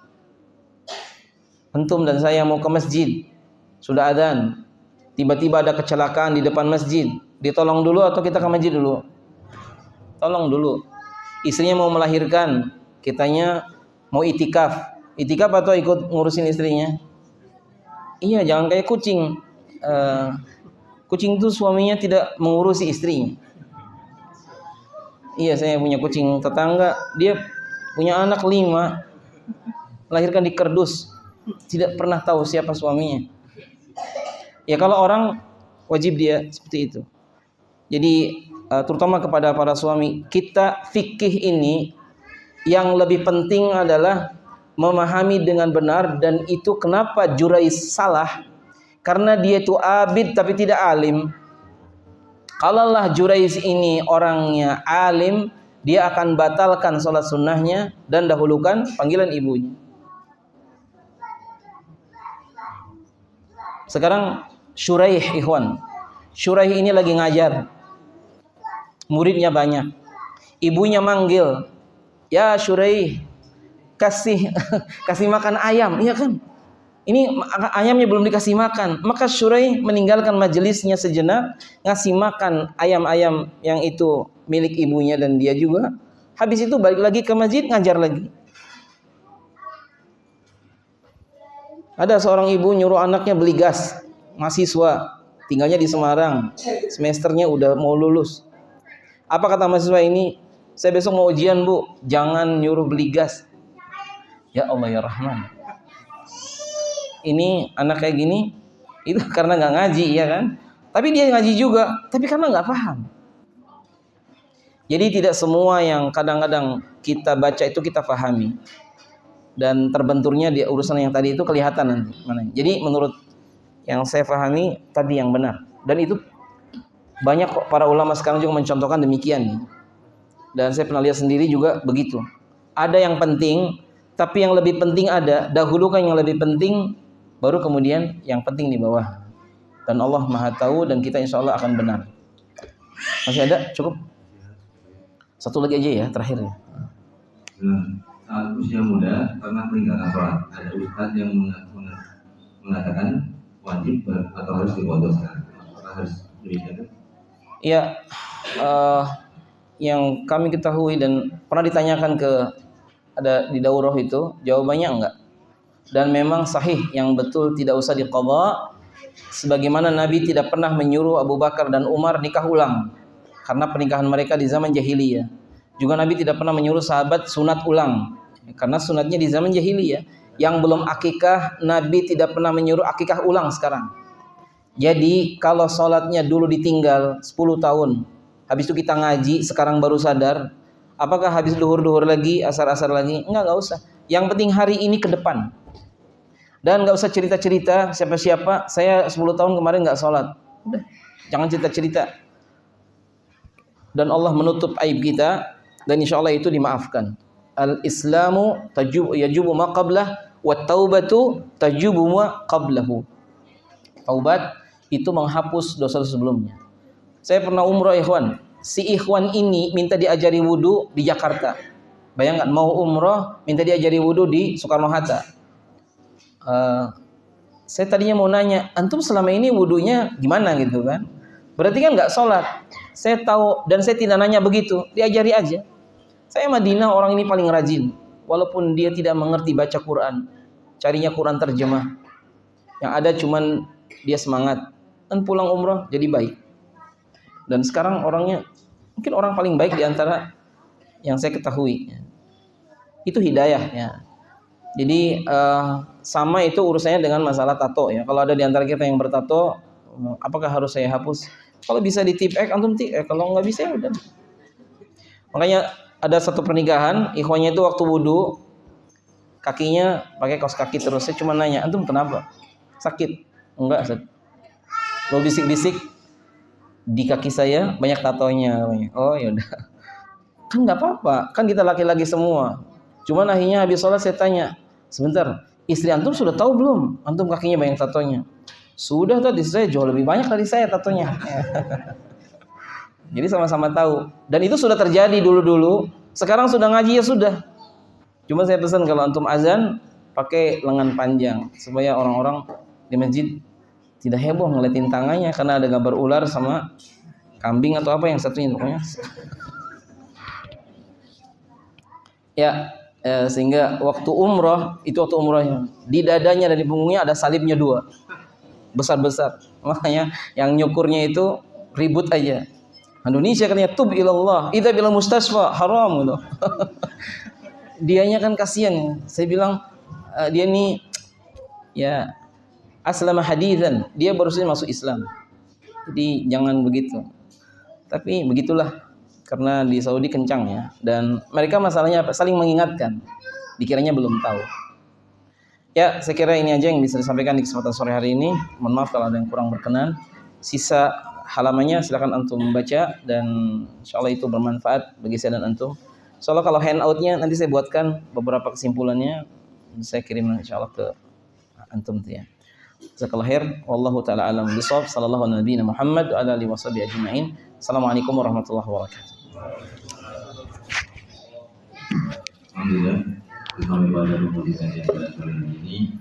Antum dan saya mau ke masjid, sudah adzan, tiba-tiba ada kecelakaan di depan masjid, ditolong dulu atau kita ke masjid dulu? Tolong dulu. Istrinya mau melahirkan, kitanya mau itikaf. Itikaf atau ikut ngurusin istrinya? Iya, jangan kayak kucing. Kucing itu suaminya tidak mengurusi istrinya. Iya, saya punya kucing tetangga, dia punya anak 5, lahirkan di kerdus, tidak pernah tahu siapa suaminya. Ya kalau orang wajib dia seperti itu. Jadi terutama kepada para suami, kita fikih ini yang lebih penting adalah memahami dengan benar. Dan itu kenapa Jurais salah, karena dia itu abid tapi tidak alim. Kalaulah Jurais ini orangnya alim, dia akan batalkan sholat sunnahnya dan dahulukan panggilan ibunya. Sekarang Syuraih, ikhwan, Syuraih ini lagi ngajar, muridnya banyak, ibunya manggil, ya Syuraih, kasih makan ayam, iya kan? Ini ayamnya belum dikasih makan. Maka Syuraih meninggalkan majelisnya sejenak, ngasih makan ayam-ayam yang itu milik ibunya dan dia juga. Habis itu balik lagi ke masjid, ngajar lagi. Ada seorang ibu nyuruh anaknya beli gas, mahasiswa, tinggalnya di Semarang, semesternya udah mau lulus. Apa kata mahasiswa ini? Saya besok mau ujian, Bu, jangan nyuruh beli gas. Ya Allah ya Rahman. Ini anak kayak gini, itu karena nggak ngaji, ya kan? Tapi dia ngaji juga, tapi karena nggak paham. Jadi tidak semua yang kadang-kadang kita baca itu kita pahami. Dan terbenturnya di urusan yang tadi itu kelihatan nanti mana. Jadi menurut yang saya pahami tadi yang benar. Dan itu banyak kok para ulama sekarang juga mencontohkan demikian. Dan saya pernah lihat sendiri juga begitu. Ada yang penting, tapi yang lebih penting ada, dahulukan yang lebih penting, baru kemudian yang penting di bawah. Dan Allah Maha tahu dan kita insya Allah akan benar. Masih ada? Cukup? Satu lagi aja ya, terakhir ya. Saat usia muda pernah meninggalkan sholat. Ada ustaz yang mengatakan wajib atau harus dibodohkan. Apakah harus demikian? Ya, yang kami ketahui dan pernah ditanyakan ke ada di daurah itu, jawabannya enggak. Dan memang sahih, yang betul tidak usah diqadha, sebagaimana Nabi tidak pernah menyuruh Abu Bakar dan Umar nikah ulang karena pernikahan mereka di zaman jahiliyah. Juga Nabi tidak pernah menyuruh sahabat sunat ulang karena sunatnya di zaman jahiliyah. Yang belum akikah, Nabi tidak pernah menyuruh akikah ulang sekarang. Jadi kalau sholatnya dulu ditinggal 10 tahun, habis itu kita ngaji, sekarang baru sadar, apakah habis duhur-duhur lagi, asar-asar lagi? Enggak usah. Yang penting hari ini ke depan. Dan enggak usah cerita-cerita siapa-siapa, saya 10 tahun kemarin enggak sholat. Udah, jangan cerita-cerita. dan Allah menutup aib kita, dan insya Allah itu dimaafkan. Al-Islamu yajubu ma qablah, wa taubatu tajubu ma qablahu. Taubat itu menghapus dosa sebelumnya. Saya pernah umroh ikhwan. Si ikhwan ini minta diajari wudu di Jakarta. Bayangkan mau umroh minta diajari wudu di Soekarno-Hatta. Saya tadinya mau nanya, antum selama ini wudunya gimana gitu kan? Berarti kan nggak sholat. Saya tahu dan saya tidak nanya begitu, diajari aja. Saya Madinah orang ini paling rajin, walaupun dia tidak mengerti baca Quran, carinya Quran terjemah. Yang ada cuman dia semangat dan pulang umroh jadi baik. Dan sekarang orangnya mungkin orang paling baik di antara yang saya ketahui. Itu hidayah ya. Jadi sama itu urusannya dengan masalah tato ya. Kalau ada di antara kita yang bertato, apakah harus saya hapus? Kalau bisa di tip antum tip kalau nggak bisa ya udah. Makanya ada satu pernikahan, ikhwannya itu waktu wudu kakinya pakai kaos kaki terus. Saya cuma nanya, antum kenapa? Sakit? Enggak, Ustaz. Lalu bisik-bisik di kaki saya banyak tatonya. Oh ya udah. Kan nggak apa-apa, kan kita laki-laki semua. Cuman akhirnya habis sholat saya tanya, sebentar, istri antum sudah tahu belum? Antum kakinya banyak tatonya. Sudah tadi, saya jauh lebih banyak dari saya tatonya. Jadi sama-sama tahu. Dan itu sudah terjadi dulu-dulu. Sekarang sudah ngaji ya sudah. Cuma saya pesan kalau antum azan pakai lengan panjang supaya orang-orang di masjid tidak heboh ngeliatin tangannya karena ada gambar ular sama kambing atau apa yang satunya pokoknya. Ya, sehingga waktu umroh itu waktu umrohnya di dadanya dan di punggungnya ada salibnya 2 besar-besar. Makanya yang nyukurnya itu ribut aja. Indonesia katanya tub ilallah, idza bil mustasfa haram gitu. Dianya kan kasihan. Saya bilang dia ini ya aslama haditsan, dia baru saja masuk Islam. Jadi jangan begitu. Tapi begitulah karena di Saudi kencang ya dan mereka masalahnya saling mengingatkan. Dikiranya belum tahu. Ya, saya kira ini aja yang bisa disampaikan di kesempatan sore hari ini. Mohon maaf kalau ada yang kurang berkenan. Sisa halamannya silakan antum membaca dan insyaallah itu bermanfaat bagi saya dan antum. Insyaallah kalau handoutnya nanti saya buatkan beberapa kesimpulannya, saya kirim insyaallah ke antum tuh ya. Jazakallahu khair. Wallahu taala alam bisawab. Sallallahu alaihi Muhammad wa ala alihi washabihi ajmain. Assalamualaikum warahmatullahi wabarakatuh. Alhamdulillah, sampai pada pembahasan yang pada sore ini.